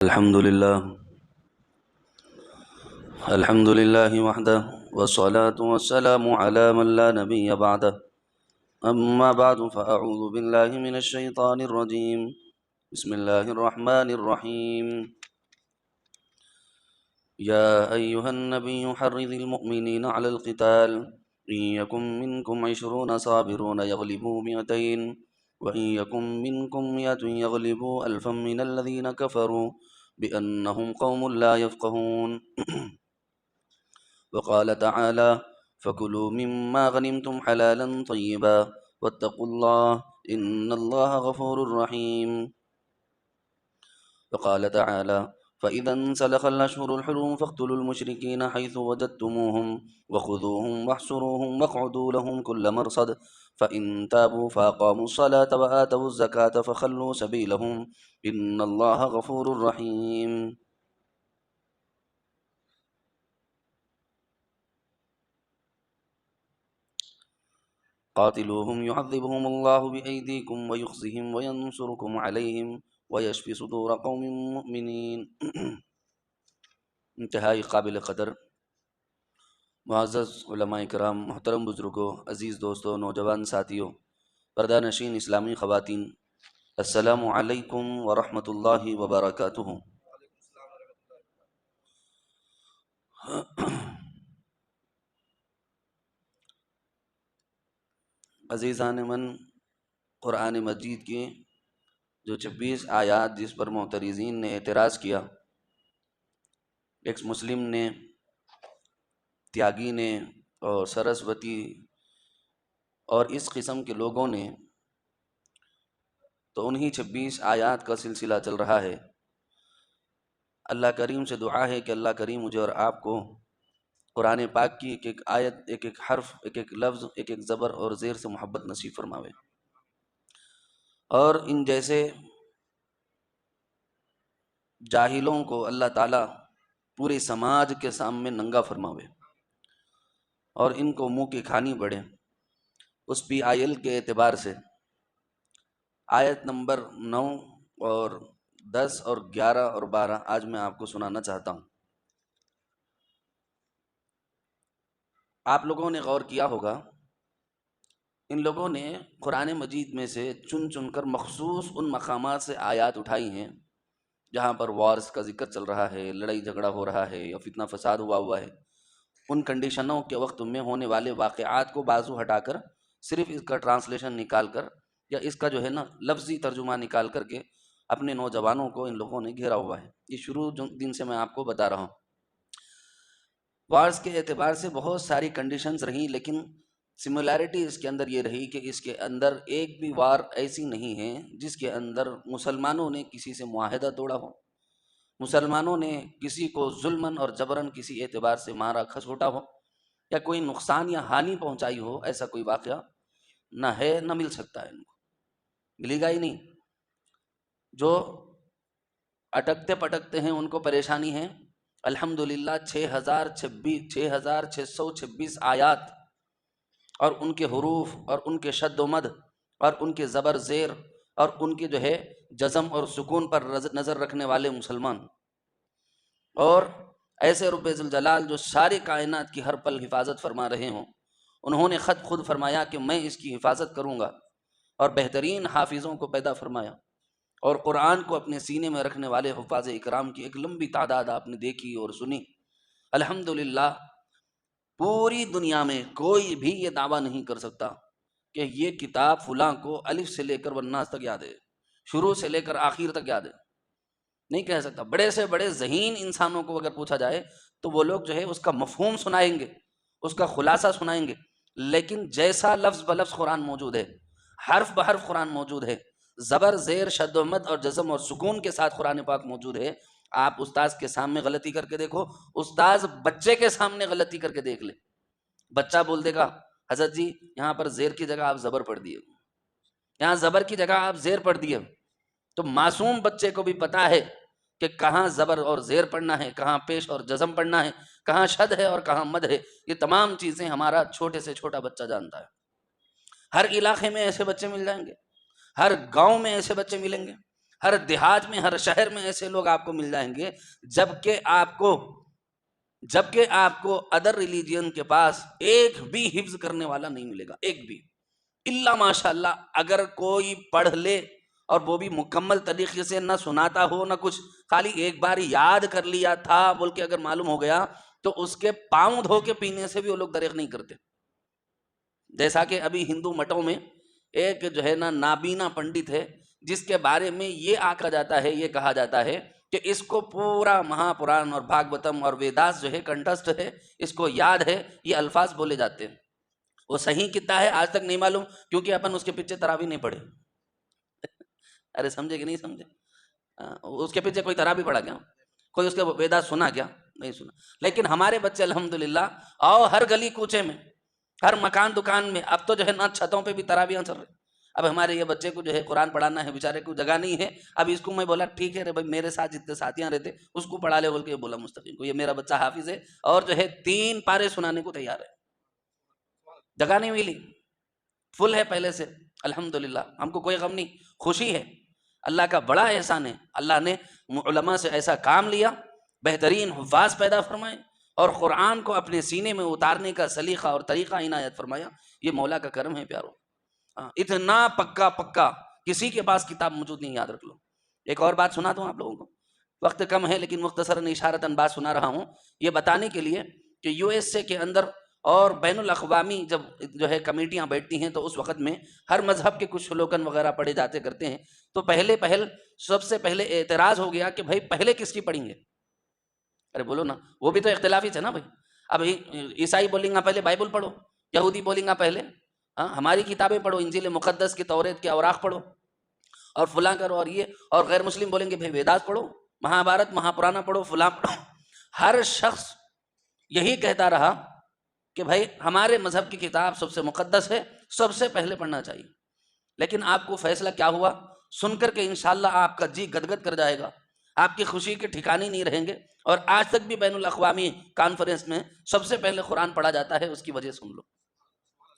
الحمد لله وحده والصلاة والسلام على من لا نبي بعده أما بعد فأعوذ بالله من الشيطان الرجيم بسم الله الرحمن الرحيم يا أيها النبي حرض المؤمنين على القتال إن يكن منكم 20 صابرون يغلبوا 200 وإن يكن منكم 100 يغلبوا 1000 من الذين كفروا بأنهم قوم لا يفقهون وقال تعالى فكلوا مما غنمتم حلالا طيبا واتقوا الله إن الله غفور رحيم وقال تعالى فإذا انسلخ الأشهر الحرم فاقتلوا المشركين حيث وجدتموهم وخذوهم واحصروهم واقعدوا لهم كل مرصد فإن تابوا فأقاموا الصلاة وآتوا الزكاة فخلوا سبيلهم إن الله غفور رحيم قاتلوهم يعذبهم الله بأيديكم ويخزهم وينصركم عليهم ويشفي صدور قوم مؤمنين انتہائی قابل قدر معزز علماء کرام، محترم بزرگوں، عزیز دوستوں، نوجوان ساتھیوں، پردہ نشین اسلامی خواتین، السلام علیکم ورحمۃ اللہ وبرکاتہ۔ عزیزان من، قرآن مجید کی جو 26 آیات جس پر معترضین نے اعتراض کیا، ایکس مسلم نے، تیاگی نے اور سرسوتی اور اس قسم کے لوگوں نے، تو انہی 26 آیات کا سلسلہ چل رہا ہے۔ اللہ کریم سے دعا ہے کہ اللہ کریم مجھے اور آپ کو قرآن پاک کی ایک ایک آیت، ایک ایک حرف، ایک ایک لفظ، ایک ایک زبر اور زیر سے محبت نصیب فرماوے، اور ان جیسے جاہلوں کو اللہ تعالیٰ پورے سماج کے سامنے ننگا فرماوے اور ان کو منہ کی کھانی پڑے۔ اس پی آئی ایل کے اعتبار سے آیت نمبر 9 اور 10 اور 11 اور 12 آج میں آپ کو سنانا چاہتا ہوں۔ آپ لوگوں نے غور کیا ہوگا، ان لوگوں نے قرآن مجید میں سے چن چن کر مخصوص ان مقامات سے آیات اٹھائی ہیں جہاں پر وارز کا ذکر چل رہا ہے، لڑائی جھگڑا ہو رہا ہے یا فتنہ فساد ہوا ہے۔ ان کنڈیشنوں کے وقت میں ہونے والے واقعات کو بازو ہٹا کر صرف اس کا ٹرانسلیشن نکال کر یا اس کا جو ہے نا لفظی ترجمہ نکال کر کے اپنے نوجوانوں کو ان لوگوں نے گھیرا ہوا ہے۔ یہ شروع دن سے میں آپ کو بتا رہا ہوں۔ وارز کے اعتبار سے بہت ساری کنڈیشنز رہیں، لیکن سملیرٹی اس کے اندر یہ رہی کہ اس کے اندر ایک بھی وار ایسی نہیں ہے جس کے اندر مسلمانوں نے کسی سے معاہدہ توڑا ہو، مسلمانوں نے کسی کو ظلماً اور جبراً کسی اعتبار سے مارا کھسوٹا ہو یا کوئی نقصان یا ہانی پہنچائی ہو۔ ایسا کوئی واقعہ نہ ہے، نہ مل سکتا ہے، ان کو ملے گا ہی نہیں۔ جو اٹکتے پٹکتے ہیں ان کو پریشانی ہے۔ الحمدللہ 6626 آیات اور ان کے حروف اور ان کے شد و مد اور ان کے زبر زیر اور ان کے جو ہے جزم اور سکون پر نظر رکھنے والے مسلمان، اور ایسے رب ذوالجلال جو ساری کائنات کی ہر پل حفاظت فرما رہے ہوں، انہوں نے خود فرمایا کہ میں اس کی حفاظت کروں گا، اور بہترین حافظوں کو پیدا فرمایا، اور قرآن کو اپنے سینے میں رکھنے والے حفاظ اکرام کی ایک لمبی تعداد آپ نے دیکھی اور سنی۔ الحمدللہ پوری دنیا میں کوئی بھی یہ دعویٰ نہیں کر سکتا کہ یہ کتاب فلاں کو الف سے لے کر والناس تک یاد ہے، شروع سے لے کر آخر تک یاد ہے، نہیں کہہ سکتا۔ بڑے سے بڑے ذہین انسانوں کو اگر پوچھا جائے تو وہ لوگ جو ہے اس کا مفہوم سنائیں گے، اس کا خلاصہ سنائیں گے، لیکن جیسا لفظ بلفظ قرآن موجود ہے، حرف بحرف قرآن موجود ہے، زبر زیر شد و مد اور جزم اور سکون کے ساتھ قرآن پاک موجود ہے، آپ استاذ کے سامنے غلطی کر کے دیکھو، استاذ بچے کے سامنے غلطی کر کے دیکھ لے، بچہ بول دے گا حضرت جی یہاں پر زیر کی جگہ آپ زبر پڑھ دیے، یہاں زبر کی جگہ آپ زیر پڑھ دیے۔ تو معصوم بچے کو بھی پتا ہے کہ کہاں زبر اور زیر پڑھنا ہے، کہاں پیش اور جزم پڑھنا ہے، کہاں شد ہے اور کہاں مد ہے۔ یہ تمام چیزیں ہمارا چھوٹے سے چھوٹا بچہ جانتا ہے۔ ہر علاقے میں ایسے بچے مل جائیں گے، ہر گاؤں میں ایسے بچے ملیں گے، ہر دیہات میں، ہر شہر میں ایسے لوگ آپ کو مل جائیں گے، جبکہ آپ کو ادر ریلیجین کے پاس ایک بھی حفظ کرنے والا نہیں ملے گا، ایک بھی، الا ماشاء اللہ اگر کوئی پڑھ لے اور وہ بھی مکمل طریقے سے، نہ سناتا ہو نہ کچھ، خالی ایک بار یاد کر لیا تھا بول کے اگر معلوم ہو گیا تو اس کے پاؤں دھو کے پینے سے بھی وہ لوگ دریغ نہیں کرتے. جیسا کہ ابھی ہندو مٹوں میں ایک جو ہے نا نابینا پنڈت ہے، جس کے بارے میں یہ کہا جاتا ہے کہ اس کو پورا مہا پران اور بھاگوتم اور ویداس جو ہے کنٹسٹ ہے، اس کو یاد ہے، یہ الفاظ بولے جاتے ہیں. وہ صحیح کتنا ہے آج تک نہیں معلوم، کیونکہ اپن اس کے پیچھے تراویح نہیں پڑھے. ارے سمجھے کہ نہیں سمجھے؟ اس کے پیچھے کوئی تراویح پڑھا کیا؟ کوئی اس کے ویداس سنا کیا؟ نہیں سنا. لیکن ہمارے بچے الحمدللہ اور ہر گلی کوچے میں، ہر مکان دکان میں اب تو جو ہے نا چھتوں پہ بھی تراویح چل رہے. اب ہمارے یہ بچے کو جو ہے قرآن پڑھانا ہے، بیچارے کو جگہ نہیں ہے. اب اس کو میں بولا ٹھیک ہے بھائی، میرے ساتھ جتنے ساتھیاں رہتے اس کو پڑھا لے بول کے بولا مستقیم کو، یہ میرا بچہ حافظ ہے اور جو ہے 3 پارے سنانے کو تیار ہے. جگہ نہیں ملی، فل ہے پہلے سے. الحمدللہ ہم کو کوئی غم نہیں، خوشی ہے. اللہ کا بڑا احسان ہے، اللہ نے علماء سے ایسا کام لیا، بہترین حفاظ پیدا فرمائے اور قرآن کو اپنے سینے میں اتارنے کا سلیقہ اور طریقہ عنایت فرمایا. یہ مولا کا کرم ہے پیارو. اتنا پکا کسی کے پاس کتاب موجود نہیں، یاد رکھ لو. ایک اور بات سنا دوں آپ لوگوں کو، وقت کم ہے لیکن مختصراً اشارتاً بات سنا رہا ہوں، یہ بتانے کے لیے کہ یو ایس اے کے اندر اور بین الاقوامی جب جو ہے کمیٹیاں بیٹھتی ہیں تو اس وقت میں ہر مذہب کے کچھ سلوگن وغیرہ پڑھے جاتے کرتے ہیں. تو سب سے پہلے اعتراض ہو گیا کہ بھائی پہلے کس کی پڑھیں گے؟ ارے بولو نا، وہ بھی تو اختلافی تھے نا بھائی. اب عیسائی بولیں گا پہلے بائبل پڑھو، یہودی بولیں گا پہلے ہماری کتابیں پڑھو، انجیل مقدس کی، توریت کے اوراق پڑھو اور فلاں کرو اور یہ، اور غیر مسلم بولیں گے بھائی ویداس پڑھو، مہابھارت مہاپرانا پڑھو، فلاں پڑھو. ہر شخص یہی کہتا رہا کہ بھائی ہمارے مذہب کی کتاب سب سے مقدس ہے، سب سے پہلے پڑھنا چاہیے. لیکن آپ کو فیصلہ کیا ہوا سن کر کے انشاءاللہ آپ کا جی گدگد کر جائے گا، آپ کی خوشی کے ٹھکانے نہیں رہیں گے. اور آج تک بھی بین الاقوامی کانفرنس میں سب سے پہلے قرآن پڑھا جاتا ہے، اس کی وجہ سن لو.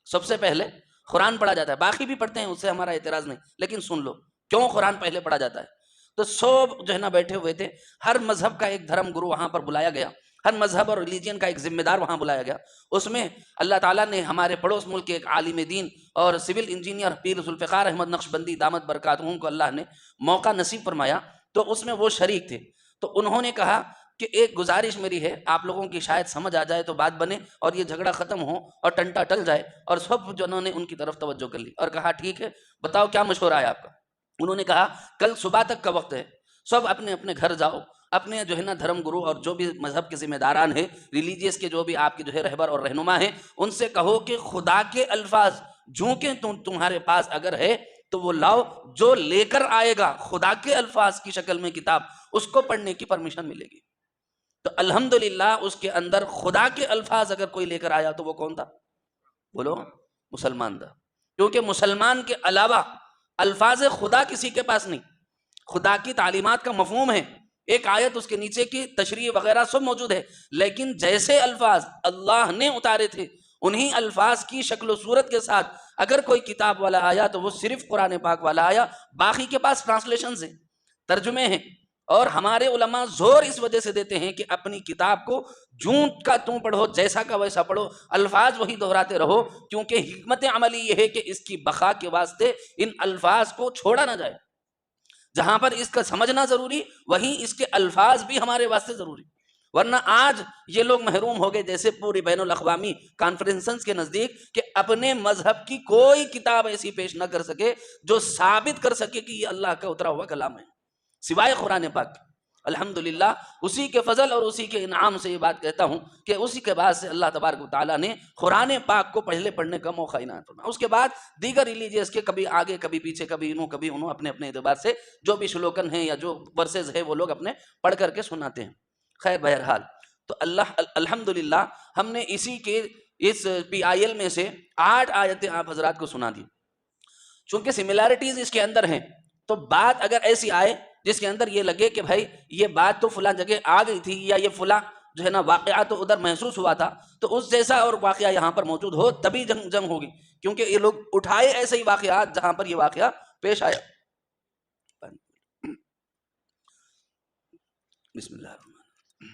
سب سے پہلے قرآن پڑھا جاتا ہے، باقی بھی پڑھتے ہیں، اس سے ہمارا اعتراض نہیں، لیکن سن لو کیوں قرآن پہلے پڑھا جاتا ہے. تو سب جو ہے نا بیٹھے ہوئے تھے، ہر مذہب کا ایک دھرم گرو وہاں پر بلایا گیا، ہر مذہب اور ریلیجین کا ایک ذمہ دار وہاں بلایا گیا. اس میں اللہ تعالیٰ نے ہمارے پڑوس ملک کے ایک عالم دین اور سول انجینئر پیر ذوالفقار احمد نقشبندی دامت برکاتہم کو اللہ نے موقع نصیب فرمایا، تو اس میں وہ شریک تھے. تو انہوں نے کہا کہ ایک گزارش میری ہے، آپ لوگوں کی شاید سمجھ آ جائے تو بات بنے اور یہ جھگڑا ختم ہو اور ٹنٹا ٹل جائے. اور سب جنہوں نے ان کی طرف توجہ کر لی اور کہا ٹھیک ہے بتاؤ کیا مشورہ ہے آپ کا. انہوں نے کہا کل صبح تک کا وقت ہے، سب اپنے اپنے گھر جاؤ، اپنے جو ہے نا دھرم گرو اور جو بھی مذہب کے ذمہ داران ہیں، ریلیجیس کے جو بھی آپ کے جو ہے رہبر اور رہنما ہیں، ان سے کہو کہ خدا کے الفاظ جو کہ تمہارے پاس اگر ہے تو وہ لاؤ، جو لے کر آئے گا خدا کے الفاظ کی شکل میں کتاب، اس کو پڑھنے کی پرمیشن ملے گی. تو الحمدللہ اس کے اندر خدا کے الفاظ اگر کوئی لے کر آیا تو وہ کون تھا؟ بولو، مسلمان تھا. کیونکہ مسلمان کے علاوہ الفاظ خدا کسی کے پاس نہیں. خدا کی تعلیمات کا مفہوم ہے، ایک آیت اس کے نیچے کی تشریح وغیرہ سب موجود ہے، لیکن جیسے الفاظ اللہ نے اتارے تھے انہی الفاظ کی شکل و صورت کے ساتھ اگر کوئی کتاب والا آیا تو وہ صرف قرآن پاک والا آیا. باقی کے پاس ٹرانسلیشنز ہیں، ترجمے ہیں. اور ہمارے علماء زور اس وجہ سے دیتے ہیں کہ اپنی کتاب کو جوں کا توں پڑھو، جیسا کا ویسا پڑھو، الفاظ وہی دہراتے رہو، کیونکہ حکمت عملی یہ ہے کہ اس کی بقا کے واسطے ان الفاظ کو چھوڑا نہ جائے. جہاں پر اس کا سمجھنا ضروری وہیں اس کے الفاظ بھی ہمارے واسطے ضروری. ورنہ آج یہ لوگ محروم ہو گئے جیسے پوری بین الاقوامی کانفرنسز کے نزدیک کہ اپنے مذہب کی کوئی کتاب ایسی پیش نہ کر سکے جو ثابت کر سکے کہ یہ اللہ کا اترا ہوا کلام ہے سوائے قرآن پاک. الحمدللہ اسی کے فضل اور اسی کے انعام سے یہ بات کہتا ہوں کہ اسی کے بعد سے اللہ تبارک و تعالیٰ نے قرآن پاک کو پہلے پڑھنے کا موقع عنایت فرمایا. اس کے بعد دیگر ریلیجیس کے کبھی آگے کبھی پیچھے، کبھی انہوں اپنے اپنے اعتبار سے جو بھی شلوکن ہیں یا جو ورسز ہے وہ لوگ اپنے پڑھ کر کے سناتے ہیں. خیر بہرحال تو الحمدللہ ہم نے اسی کے اس PIL میں سے 8 آیتیں آپ حضرات کو سنا دی. چونکہ سملیرٹیز اس کے اندر ہیں تو بات اگر ایسی آئے جس کے اندر یہ لگے کہ بھائی یہ بات تو فلاں جگہ آ گئی تھی یا یہ فلاں جو ہے نا واقعہ تو ادھر محسوس ہوا تھا، تو اس جیسا اور واقعہ یہاں پر موجود ہو تبھی جنگ ہوگی. کیونکہ یہ لوگ اٹھائے ایسے ہی واقعات جہاں پر یہ واقعہ پیش آیا. بسم اللہ الرحمن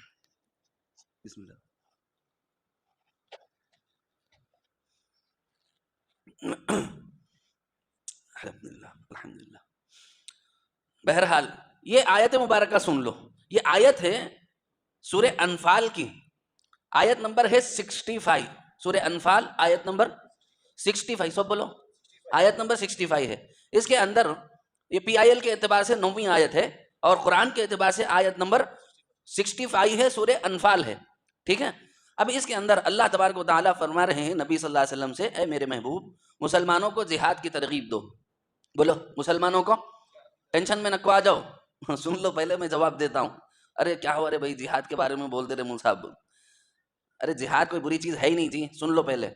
بسم اللہ. الحمدللہ. بہرحال یہ آیت مبارکہ سن لو. یہ آیت ہے سورہ انفال کی، آیت نمبر ہے 65. سورہ انفال آیت نمبر 65. سب بولو، آیت نمبر 65 ہے. اس کے اندر یہ پی آئی ایل کے اعتبار سے 9ویں آیت ہے اور قرآن کے اعتبار سے آیت نمبر 65 ہے، سورہ انفال ہے. ٹھیک ہے. اب اس کے اندر اللہ تبارک و تعالیٰ فرما رہے ہیں نبی صلی اللہ علیہ وسلم سے، اے میرے محبوب مسلمانوں کو جہاد کی ترغیب دو. بولو، مسلمانوں کو ٹینشن میں نہ آ جاؤ. سن لو، پہلے میں جواب دیتا ہوں. ارے کیا ہوا رے بھائی، جہاد کے بارے میں بولتے رہے مول صاحب. ارے جہاد کوئی بری چیز ہے ہی نہیں جی. سن لو پہلے.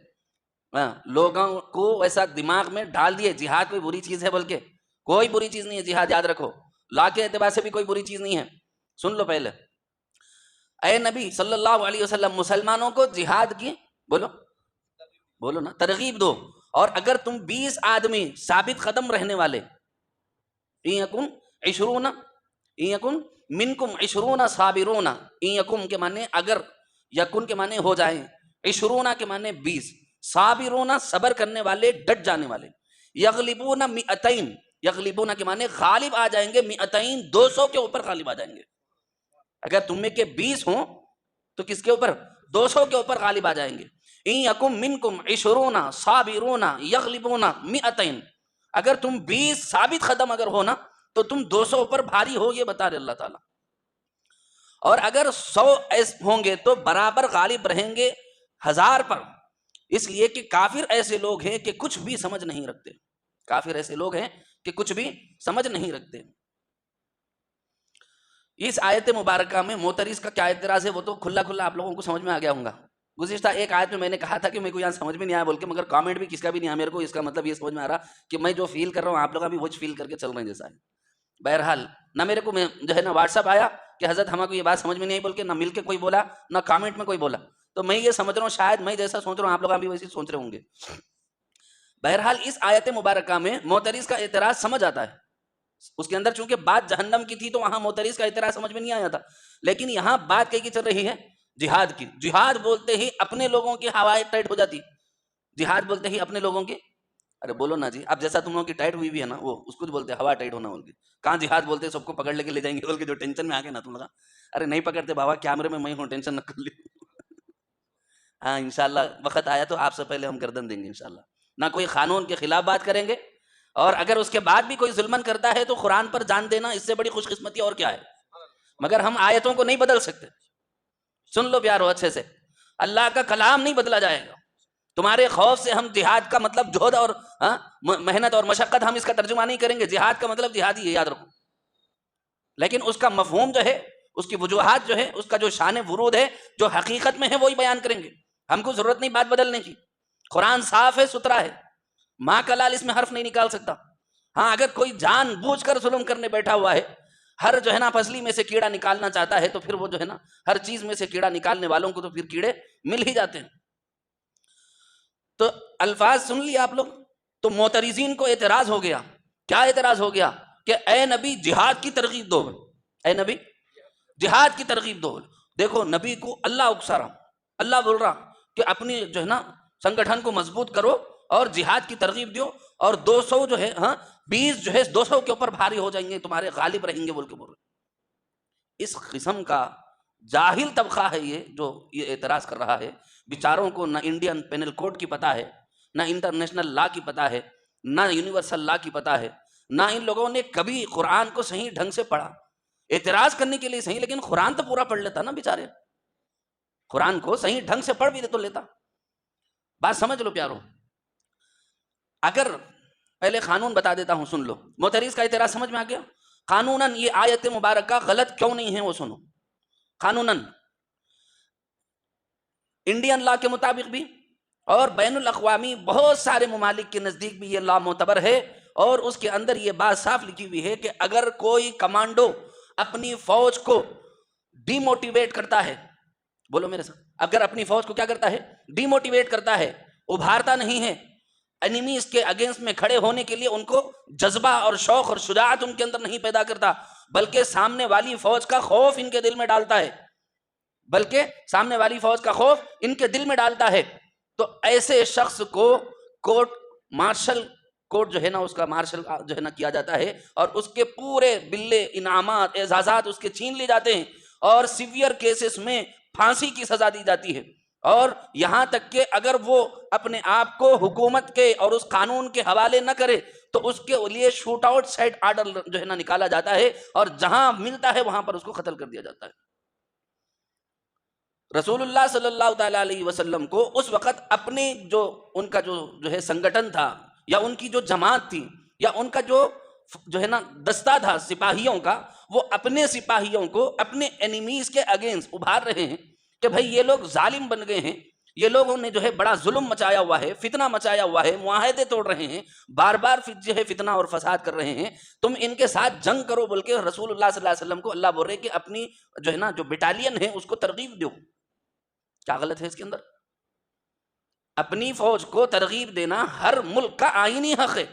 لوگوں کو ایسا دماغ میں ڈال دیے جہاد کوئی بری چیز ہے، بلکہ کوئی بری چیز نہیں ہے جہاد. یاد رکھو، لا کے اعتبار سے بھی کوئی بری چیز نہیں ہے. سن لو پہلے، اے نبی صلی اللہ علیہ وسلم مسلمانوں کو جہاد کی بولو بولو نا ترغیب دو. اور اگر تم 20 آدمی ثابت قدم رہنے والے، ان یکن عشرون، ان یکن منکم عشرون صابرون، ان یکم کے معنی اگر، یکن کے معنی ہو جائیں، عشرون کے معنی 20، صابرون صبر کرنے والے، ڈٹ جانے والے، یغلبون مئتین، یغلبون کے معنی غالب آ جائیں گے، مئتین 200 کے اوپر غالب آ جائیں گے. اگر تم میں کے 20 ہوں تو کس کے اوپر؟ 200 کے اوپر غالب آ جائیں گے. ان یکم منکم عشرون صابرون یغلبون مئتین، اگر تم 20 ثابت قدم اگر ہو نا تو تم 200 پر بھاری ہو، یہ بتا رہے اللہ تعالیٰ. اور اگر 100 ہوں گے تو برابر غالب رہیں گے 1000 پر. اس لیے کہ کافر ایسے لوگ ہیں کہ کچھ بھی سمجھ نہیں رکھتے. کافر ایسے لوگ ہیں کہ کچھ بھی سمجھ نہیں رکھتے. اس آیت مبارکہ میں معترض کا کیا اعتراض ہے وہ تو کھلا کھلا آپ لوگوں کو سمجھ میں آ گیا ہوں گا. گزشتہ ایک آیت میں نے کہا تھا کہ میرے کو یہاں سمجھ میں نہیں آیا بول کے، مگر کامنٹ بھی کس کا بھی نہیں آیا میرے کو. اس کا مطلب یہ سمجھ میں آ رہا کہ میں جو فیل کر رہا ہوں آپ لوگ بھی وہ فیل کر کے چل رہے ہیں جیسا ہے. بہرحال نہ میرے کو جو ہے نا واٹس ایپ آیا کہ حضرت ہمیں کو یہ بات سمجھ میں نہیں آئی بول کے، نہ مل کے کوئی بولا، نہ کامنٹ میں کوئی بولا. تو میں یہ سمجھ رہا ہوں شاید میں جیسا سوچ رہا ہوں آپ لوگ بھی ویسے سوچ رہے ہوں گے. بہرحال اس آیت مبارکہ میں معترض کا اعتراض سمجھ آتا ہے. اس کے اندر چونکہ بات جہنم کی تھی تو وہاں معترض کا اعتراض سمجھ میں نہیں آیا تھا. لیکن یہاں بات کہیں کی چل رہی ہے جہاد کی. جہاد بولتے ہی اپنے لوگوں کی ہوائیں ٹائٹ ہو جاتی. جہاد بولتے ہی اپنے لوگوں کی، ارے بولو نا جی، اب جیسا تم لوگوں کی ٹائٹ ہوئی بھی ہے نا، وہ اس کو بولتے ہیں ہوا ٹائٹ ہونا. بول کے کہاں جہاد بولتے سب کو پکڑ لے کے لے جائیں گے بول کے، جو ٹینشن میں آ گئے نا تم لوگ. ارے نہیں پکڑتے بابا، کیمرے میں ہوں، ٹینشن نہ کر لی. ہاں انشاءاللہ وقت آیا تو آپ سے پہلے ہم گردن دیں گے انشاءاللہ. نہ کوئی قانون کے خلاف بات کریں گے، اور اگر اس کے بعد بھی کوئی ظلمن کرتا ہے تو قرآن پر جان دینا اس سے بڑی خوش قسمتی اور کیا ہے. مگر ہم آیتوں کو نہیں بدل سکتے. سن لو پیارو اچھے سے، اللہ کا کلام نہیں بدلا جائے گا. تمہارے خوف سے ہم جہاد کا مطلب جہد اور محنت اور مشقت ہم اس کا ترجمہ نہیں کریں گے. جہاد کا مطلب جہاد ہی ہے، یاد رکھو. لیکن اس کا مفہوم جو ہے، اس کی وجوہات جو ہے، اس کا جو شان ورود ہے، جو حقیقت میں ہے وہی بیان کریں گے. ہم کو ضرورت نہیں بات بدلنے کی. قرآن صاف ہے، ستھرا ہے، ماں کا لال اس میں حرف نہیں نکال سکتا. ہاں اگر کوئی جان بوجھ کر ظلم کرنے بیٹھا ہوا ہے، ہر جو ہے نا پسلی میں سے کیڑا نکالنا چاہتا ہے، تو پھر وہ جو ہے نا ہر چیز میں سے کیڑا نکالنے والوں کو تو پھر کیڑے مل ہی جاتے ہیں. تو الفاظ سن لیے آپ لوگ. تو معترضین کو اعتراض ہو گیا. کیا اعتراض ہو گیا؟ کہ اے نبی جہاد کی ترغیب دو. اے نبی جہاد کی ترغیب دو. دیکھو نبی کو اللہ اکسا رہا، اللہ بول رہا کہ اپنی جو ہے نا سنگٹھن کو مضبوط کرو اور جہاد کی ترغیب دو، اور 200 جو ہے 20 جو ہے 200 کے اوپر بھاری ہو جائیں گے، تمہارے غالب رہیں گے بول کے بول رہے. اس قسم کا جاہل طبقہ ہے یہ جو یہ اعتراض کر رہا ہے. بیچاروں کو نہ انڈین پینل کوڈ کی پتہ ہے، نہ انٹرنیشنل لا کی پتہ ہے، نہ یونیورسل لا کی پتہ ہے، نہ ان لوگوں نے کبھی قرآن کو صحیح ڈھنگ سے پڑھا. اعتراض کرنے کے لیے صحیح، لیکن قرآن تو پورا پڑھ لیتا نا بیچارے. قرآن کو صحیح ڈھنگ سے پڑھ بھی تو لیتا. بات سمجھ لو پیارو. اگر پہلے قانون بتا دیتا ہوں، سن لو. معترض کا اعتراض سمجھ میں آ گیا. قانوناً یہ آیت مبارکہ غلط کیوں نہیں ہے وہ سنو. قانوناً انڈین لا کے مطابق بھی اور بین الاقوامی بہت سارے ممالک کے نزدیک بھی یہ لا معتبر ہے. اور اس کے اندر یہ بات صاف لکھی ہوئی ہے کہ اگر کوئی کمانڈو اپنی فوج کو ڈی موٹیویٹ کرتا ہے، بولو میرے ساتھ، اگر اپنی فوج کو کیا کرتا ہے؟ ڈی موٹیویٹ کرتا ہے، ابھارتا نہیں ہے، انیمیز کے اگینسٹ میں کھڑے ہونے کے لیے ان کو جذبہ اور شوق اور شجاعت ان کے اندر نہیں پیدا کرتا، بلکہ سامنے والی فوج کا خوف ان کے دل میں ڈالتا ہے، تو ایسے شخص کو کوٹ مارشل کوٹ جو ہے نا، اس کا مارشل جو ہے نا کیا جاتا ہے، اور اس کے پورے بلے انعامات اعزازات اس کے چھین لیے جاتے ہیں، اور سیویئر کیسز میں پھانسی کی سزا دی جاتی ہے، اور یہاں تک کہ اگر وہ اپنے آپ کو حکومت کے اور اس قانون کے حوالے نہ کرے تو اس کے لیے شوٹ آؤٹ سائٹ آرڈر جو ہے نا نکالا جاتا ہے، اور جہاں ملتا ہے وہاں پر اس کو قتل کر دیا جاتا ہے۔ رسول اللہ صلی اللہ تعالیٰ علیہ وسلم کو اس وقت اپنے جو ان کا جو ہے سنگٹن تھا، یا ان کی جو جماعت تھی، یا ان کا جو ہے نا دستہ تھا سپاہیوں کا، وہ اپنے سپاہیوں کو اپنے انیمیز کے اگینسٹ ابھار رہے ہیں کہ بھائی یہ لوگ ظالم بن گئے ہیں، یہ لوگوں نے جو ہے بڑا ظلم مچایا ہوا ہے، فتنہ مچایا ہوا ہے، معاہدے توڑ رہے ہیں، بار بار جو ہے فتنہ اور فساد کر رہے ہیں، تم ان کے ساتھ جنگ کرو بول کے رسول اللہ صلی اللہ علیہ وسلم کو اللہ بول رہے کہ اپنی جو ہے نا جو بٹالین ہے اس کو ترغیب دو۔ کیا غلط ہے اس کے اندر؟ اپنی فوج کو ترغیب دینا ہر ملک کا آئینی حق ہے۔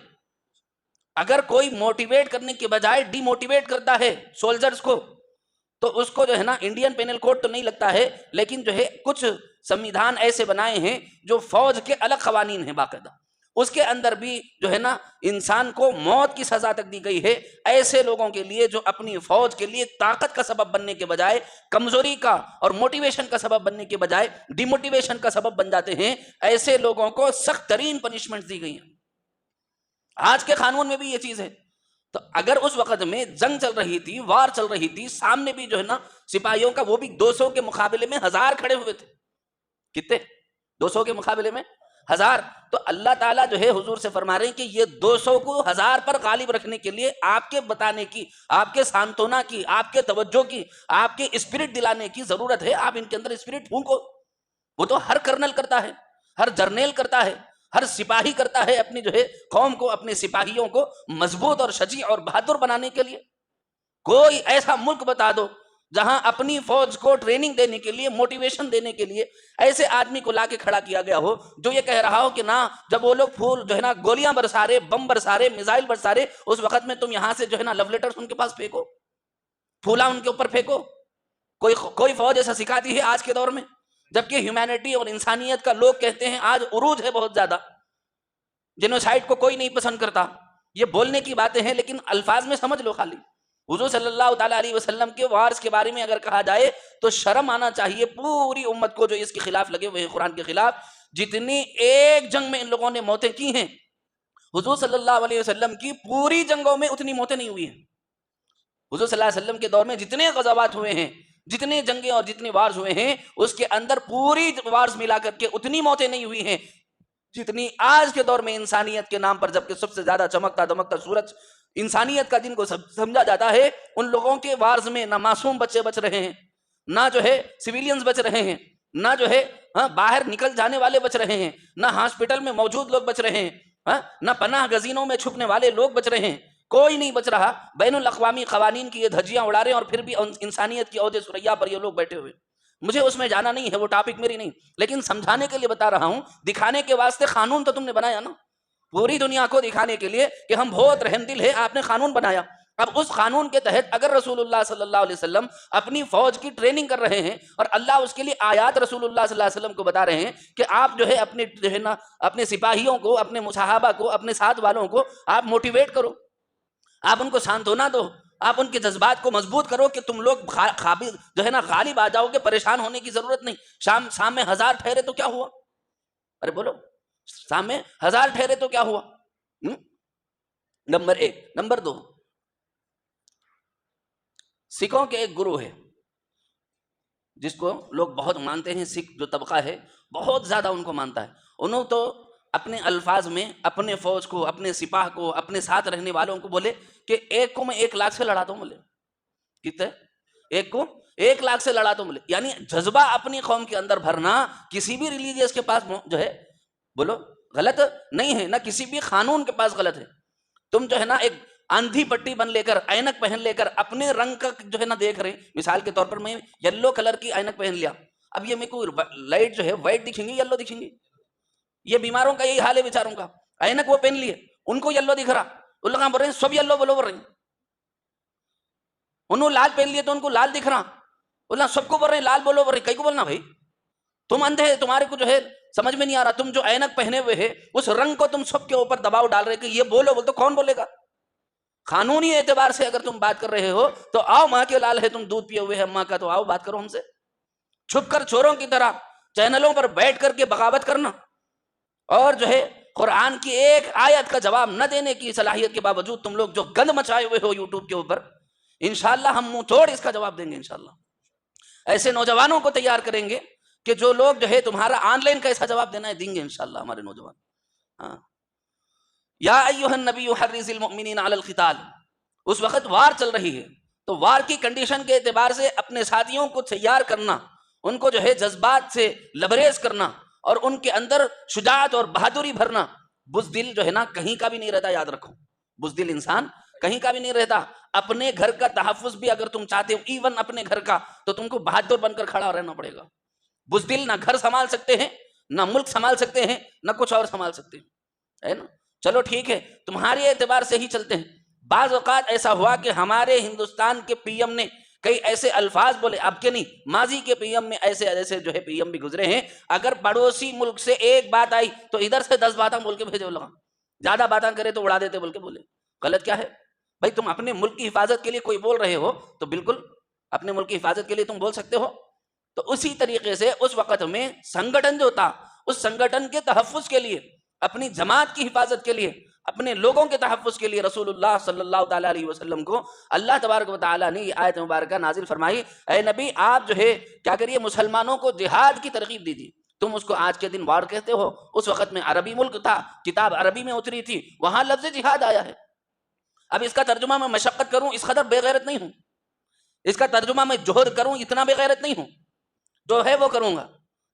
اگر کوئی موٹیویٹ کرنے کے بجائے ڈی موٹیویٹ کرتا ہے سولجرز کو، تو اس کو جو ہے نا انڈین پینل کوڈ تو نہیں لگتا ہے، لیکن جو ہے کچھ سمویدھان ایسے بنائے ہیں جو فوج کے الگ قوانین ہیں باقاعدہ، اس کے اندر بھی جو ہے نا انسان کو موت کی سزا تک دی گئی ہے ایسے لوگوں کے لیے جو اپنی فوج کے لیے طاقت کا سبب بننے کے بجائے کمزوری کا اور موٹیویشن کا سبب بننے کے بجائے ڈی موٹیویشن کا سبب بن جاتے ہیں۔ ایسے لوگوں کو سخت ترین پنشمنٹ دی گئی ہیں۔ آج کے قانون میں بھی یہ چیز ہے۔ تو اگر اس وقت میں جنگ چل رہی تھی، وار چل رہی تھی، سامنے بھی جو ہے نا سپاہیوں کا وہ بھی 200 کے مقابلے میں 1000 کھڑے ہوئے تھے، کتنے 200 کے مقابلے میں 1000، تو اللہ تعالیٰ جو ہے حضور سے فرما رہے ہیں کہ یہ 200 کو 1000 پر غالب رکھنے کے لیے آپ کے بتانے کی، آپ کے سانتونا کی، آپ کے توجہ کی، آپ کے اسپرٹ دلانے کی ضرورت ہے۔ آپ ان کے اندر اسپرٹ پھونکو۔ وہ تو ہر کرنل کرتا ہے، ہر جرنیل کرتا ہے، ہر سپاہی کرتا ہے اپنی جو ہے قوم کو، اپنے سپاہیوں کو مضبوط اور شجاع اور بہادر بنانے کے لیے۔ کوئی ایسا ملک بتا دو جہاں اپنی فوج کو ٹریننگ دینے کے لیے، موٹیویشن دینے کے لیے ایسے آدمی کو لا کے کھڑا کیا گیا ہو جو یہ کہہ رہا ہو کہ نہ، جب وہ لوگ پھول جو ہے نا گولیاں برسا رہے، بم برسا رہے، میزائل برسا رہے، اس وقت میں تم یہاں سے جو ہے نا لو لیٹرز ان کے پاس پھینکو، پھولا ان کے اوپر پھینکو۔ کوئی فوج ایسا سکھاتی ہے آج کے دور میں؟ جبکہ ہیومینٹی اور انسانیت کا لوگ کہتے ہیں آج عروج ہے بہت زیادہ، جینوسائیڈ کو کوئی نہیں پسند کرتا۔ یہ بولنے کی باتیں ہیں لیکن الفاظ میں سمجھ لو خالی۔ حضور صلی اللہ تعالیٰ علیہ وسلم کے وارث کے بارے میں اگر کہا جائے تو شرم آنا چاہیے پوری امت کو جو اس کے خلاف لگے ہوئے ہیں، قرآن کے خلاف۔ جتنی ایک جنگ میں ان لوگوں نے موتیں کی ہیں، حضور صلی اللہ علیہ وسلم کی پوری جنگوں میں اتنی موتیں نہیں ہوئی ہیں۔ حضور صلی اللہ علیہ وسلم کے دور میں جتنے غزوات ہوئے ہیں، جتنے جنگیں اور جتنے وارز ہوئے ہیں، اس کے اندر پوری وارز ملا کر کے اتنی موتیں نہیں ہوئی ہیں جتنی آج کے دور میں انسانیت کے نام پر، جبکہ سب سے زیادہ چمکتا دمکتا سورج انسانیت کا جن کو سمجھا جاتا ہے، ان لوگوں کے وارز میں نہ معصوم بچے بچ رہے ہیں، نہ جو ہے سویلینز بچ رہے ہیں، نہ جو ہے باہر نکل جانے والے بچ رہے ہیں، نہ ہاسپٹل میں موجود لوگ بچ رہے ہیں، نہ پناہ گزینوں میں چھپنے والے لوگ بچ رہے ہیں، کوئی نہیں بچ رہا۔ بین الاقوامی قوانین کی یہ دھجیاں اڑا رہے ہیں اور پھر بھی انسانیت کی عہدے ثریا پر یہ لوگ بیٹھے ہوئے۔ مجھے اس میں جانا نہیں ہے، وہ ٹاپک میری نہیں، لیکن سمجھانے کے لیے بتا رہا ہوں، دکھانے کے واسطے قانون تو تم نے بنایا نا، پوری دنیا کو دکھانے کے لیے کہ ہم بہت رحم دل ہے، آپ نے قانون بنایا۔ اب اس قانون کے تحت اگر رسول اللہ صلی اللہ علیہ وسلم اپنی فوج کی ٹریننگ کر رہے ہیں اور اللہ اس کے لیے آیات رسول اللہ صلی اللہ علیہ وسلم کو بتا رہے ہیں کہ آپ جو ہے اپنے جو ہے نا اپنے سپاہیوں کو، اپنے مصاحبہ کو، اپنے ساتھ والوں کو آپ موٹیویٹ کرو، آپ ان کو سانتونا دو، آپ ان کے جذبات کو مضبوط کرو کہ تم لوگ قابل جو ہے نا غالب آ جاؤ گے، پریشان ہونے کی ضرورت نہیں۔ شام میں 1000 ٹھہرے تو کیا ہوا؟ ارے بولو، شام میں 1000 ٹھہرے تو کیا ہوا؟ نمبر 1۔ نمبر 2، سکھوں کے ایک گروہ ہے جس کو لوگ بہت مانتے ہیں، سکھ جو طبقہ ہے بہت زیادہ ان کو مانتا ہے۔ انہوں تو اپنے الفاظ میں اپنے فوج کو، اپنے سپاہ کو، اپنے ساتھ رہنے والوں کو بولے کہ ایک کو میں 1 لاکھ سے لڑاتا ہوں، بولے کتنے؟ ایک کو 1 لاکھ سے لڑاتا ہوں، بولے یعنی جذبہ اپنی قوم کے اندر بھرنا کسی بھی ریلیجیس کے پاس جو ہے بولو غلط نہیں ہے، نہ کسی بھی قانون کے پاس غلط ہے۔ تم جو ہے نا ایک آندھی پٹی بن لے کر، اینک پہن لے کر اپنے رنگ کا جو ہے نا دیکھ رہے ہیں، مثال کے طور پر میں یلو کلر کی اینک پہن لیا، اب یہ میرے کو لائٹ جو ہے وائٹ دکھیں گی، یلو دکھیں گی، یہ بیماروں کا یہی حال ہے بیچاروں کا۔ اینک وہ پہن لیے, ان کو یلو دکھ رہا, وہ لوگ بول رہے ہیں سب یلو بولو بول رہے ہیں. انہوں لال پہن لیے تو ان کو لال دکھ رہا, بولنا سب کو بول رہے ہیں لال بولو بول رہے. کئی کو بولنا بھائی تم اندھے ہیں, تمہارے کو جو ہے سمجھ میں نہیں آ رہا, تم جو اینک پہنے ہوئے ہے اس رنگ کو تم سب کے اوپر دباؤ ڈال رہے کہ یہ بولو, بول تو کون بولے گا؟ قانونی اعتبار سے اگر تم بات کر رہے ہو تو آؤ, ماں کے لال ہے, تم دودھ پیے ہوئے ہے اماں کا, تو آؤ بات کرو ہم سے. چھپ کر چوروں کی طرح چینلوں پر بیٹھ کر کے بغاوت کرنا اور جو ہے قرآن کی ایک آیت کا جواب نہ دینے کی صلاحیت کے باوجود تم لوگ جو گند مچائے ہوئے ہو یوٹیوب کے اوپر, انشاءاللہ ہم منہ توڑ اس کا جواب دیں گے انشاءاللہ. ایسے نوجوانوں کو تیار کریں گے کہ جو لوگ جو ہے تمہارا آن لائن کا ایسا جواب دینا ہے دیں گے انشاءاللہ ہمارے نوجوان. ہاں, یا ایھا النبی حرض المؤمنین علی القتال, اس وقت وار چل رہی ہے تو وار کی کنڈیشن کے اعتبار سے اپنے ساتھیوں کو تیار کرنا, ان کو جو ہے جذبات سے لبریز کرنا اور ان کے اندر شجاعت اور بہادری بھرنا. بزدل جو ہے نا کہیں کا بھی نہیں رہتا, یاد رکھو, بزدل انسان کہیں کا بھی نہیں رہتا. اپنے گھر کا تحفظ بھی اگر تم چاہتے ہو, ایون اپنے گھر کا, تو تم کو بہادر بن کر کھڑا رہنا پڑے گا. بزدل نہ گھر سنبھال سکتے ہیں, نہ ملک سنبھال سکتے ہیں, نہ کچھ اور سنبھال سکتے ہیں, ہے نا. چلو ٹھیک ہے, تمہارے اعتبار سے ہی چلتے ہیں. بعض اوقات ایسا ہوا کہ ہمارے ہندوستان کے پی ایم نے کئی ایسے الفاظ بولے, اب کے نہیں, ماضی کے پی ایم میں ایسے ایسے جو ہے پی ایم بھی گزرے ہیں, اگر پڑوسی ملک سے ایک بات آئی تو ادھر سے 10 باتیں بول کے بھیجے, لوگ زیادہ باتیں کرے تو اڑا دیتے بول کے بولے. غلط کیا ہے بھائی؟ تم اپنے ملک کی حفاظت کے لیے کوئی بول رہے ہو تو بالکل اپنے ملک کی حفاظت کے لیے تم بول سکتے ہو. تو اسی طریقے سے اس وقت میں سنگٹن جو تھا, اس سنگٹن کے تحفظ کے لیے, اپنی جماعت کی حفاظت کے لیے, اپنے لوگوں کے تحفظ کے لیے رسول اللہ صلی اللہ تعالیٰ علیہ وسلم کو اللہ تبارک و تعالیٰ نے یہ آیت مبارکہ نازل فرمائی, اے نبی آپ جو ہے کیا کریے, مسلمانوں کو جہاد کی ترغیب دیجیے. تم اس کو آج کے دن وار کہتے ہو, اس وقت میں عربی ملک تھا, کتاب عربی میں اتری تھی, وہاں لفظ جہاد آیا ہے. اب اس کا ترجمہ میں مشقت کروں اس قدر بے غیرت نہیں ہوں, اس کا ترجمہ میں جوہر کروں اتنا بے غیرت نہیں ہوں, جو ہے وہ کروں گا.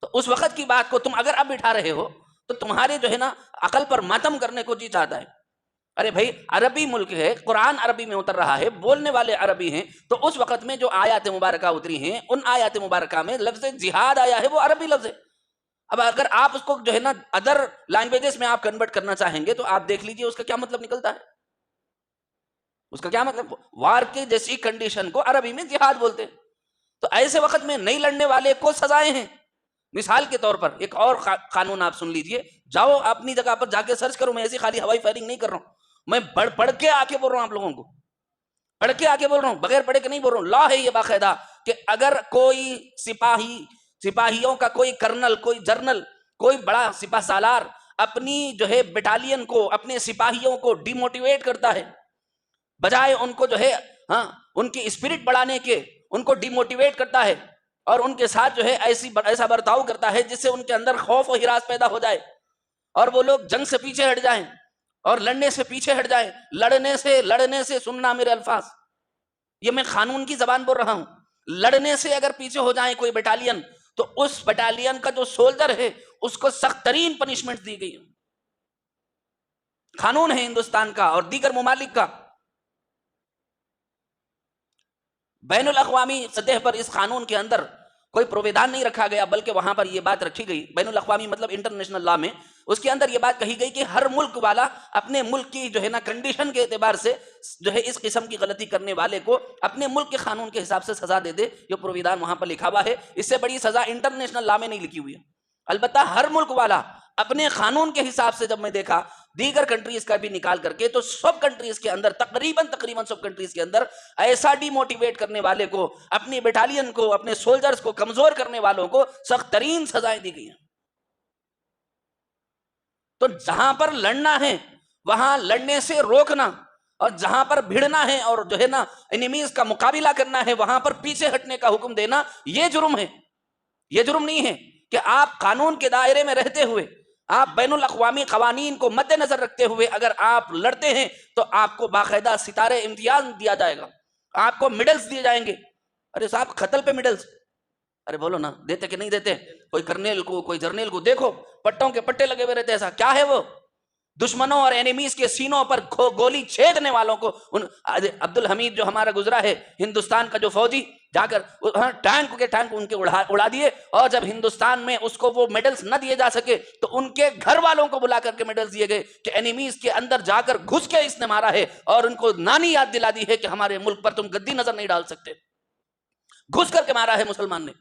تو اس وقت کی بات کو تم اگر اب بٹھا رہے ہو تو تمہارے جو ہے نا عقل پر ماتم کرنے کو جی چاہتا ہے. ارے بھائی عربی ملک ہے, قرآن عربی میں اتر رہا ہے, بولنے والے عربی ہیں, تو اس وقت میں جو آیات مبارکہ اتری ہیں ان آیات مبارکہ میں لفظ جہاد آیا ہے, وہ عربی لفظ ہے. اب اگر آپ اس کو جو ہے نا ادر لینگویجز میں آپ کنورٹ کرنا چاہیں گے تو آپ دیکھ لیجئے اس کا کیا مطلب نکلتا ہے. اس کا کیا مطلب, وار کے جیسی کنڈیشن کو عربی میں جہاد بولتے ہیں. تو ایسے وقت میں نہیں لڑنے والے کو سزائیں ہیں. مثال کے طور پر ایک اور قانون آپ سن لیجئے, جاؤ اپنی جگہ پر جا کے سرچ کرو, میں ایسی خالی ہوائی فائرنگ نہیں کر رہا ہوں, میں پڑھ کے آ کے بول رہا ہوں, آپ لوگوں کو پڑھ کے آ کے بول رہا ہوں, بغیر پڑھے کے نہیں بول رہا ہوں. لا ہے یہ باقاعدہ کہ اگر کوئی سپاہیوں کا کوئی کرنل, کوئی جرنل, کوئی بڑا سپاہ سالار اپنی جو ہے بٹالین کو, اپنے سپاہیوں کو ڈی موٹیویٹ کرتا ہے, بجائے ان کو جو ہے ہاں ان کی اسپرٹ بڑھانے کے ان کو ڈی موٹیویٹ کرتا ہے, اور ان کے ساتھ جو ہے ایسا برتاؤ کرتا ہے جس سے ان کے اندر خوف و ہراس پیدا ہو جائے, اور وہ لوگ جنگ سے پیچھے ہٹ جائیں اور لڑنے سے پیچھے ہٹ جائیں. لڑنے سے سننا میرے الفاظ, یہ میں قانون کی زبان بول رہا ہوں. لڑنے سے اگر پیچھے ہو جائیں کوئی بٹالین, تو اس بٹالین کا جو سولجر ہے اس کو سخت ترین پنشمنٹ دی گئی. قانون ہے ہندوستان کا اور دیگر ممالک کا. بین الاقوامی سطح پر اس قانون کے اندر کوئی پرویدان نہیں رکھا گیا, بلکہ وہاں پر یہ بات رکھی گئی, بین الاقوامی مطلب انٹرنیشنل لا میں, اس کے اندر یہ بات کہی گئی کہ ہر ملک والا اپنے ملک کی جو ہے نا کنڈیشن کے اعتبار سے جو ہے اس قسم کی غلطی کرنے والے کو اپنے ملک کے قانون کے حساب سے سزا دے دے. جو پرویدان وہاں پر لکھا ہوا ہے, اس سے بڑی سزا انٹرنیشنل لا میں نہیں لکھی ہوئی ہے. البتہ ہر ملک والا اپنے قانون کے حساب سے, جب میں دیکھا دیگر کنٹریز کا بھی نکال کر کے, تو سب کنٹریز کے اندر تقریباً سب کنٹریز کے اندر ایسا ڈی موٹیویٹ کرنے والے کو, اپنی بٹالین کو, اپنے سولجرز کو کمزور کرنے والوں کو سخت ترین سزائیں دی گئی ہیں. تو جہاں پر لڑنا ہے وہاں لڑنے سے روکنا, اور جہاں پر بھیڑنا ہے اور جو ہے نا انیمیز کا مقابلہ کرنا ہے وہاں پر پیچھے ہٹنے کا حکم دینا, یہ جرم ہے. یہ جرم نہیں ہے کہ آپ قانون کے دائرے میں رہتے ہوئے, آپ بین الاقوامی قوانین کو مد نظر رکھتے ہوئے اگر آپ لڑتے ہیں تو آپ کو باقاعدہ ستارے امتیاز دیا جائے گا, آپ کو میڈلز دیے جائیں گے. ارے صاحب قتل پہ میڈلز, ارے بولو نا, دیتے کہ نہیں دیتے؟ کوئی کرنیل کو, کوئی جرنیل کو دیکھو پٹوں کے پٹے لگے ہوئے رہتے, ایسا کیا ہے وہ دشمنوں اور اینیمیز کے سینوں پر گولی چھیدنے والوں کو. عبد الحمید جو ہمارا گزرا ہے ہندوستان کا جو فوجی, جا کر ٹینک کے ٹینک ان کے اڑا دیے, اور جب ہندوستان میں اس کو وہ میڈلز نہ دیے جا سکے تو ان کے گھر والوں کو بلا کر کے میڈلز دیے گئے کہ اینیمیز کے اندر جا کر گھس کے اس نے مارا ہے, اور ان کو نانی یاد دلا دی ہے کہ ہمارے ملک پر تم گدی نظر نہیں ڈال سکتے. گھس کر کے مارا ہے مسلمان نے,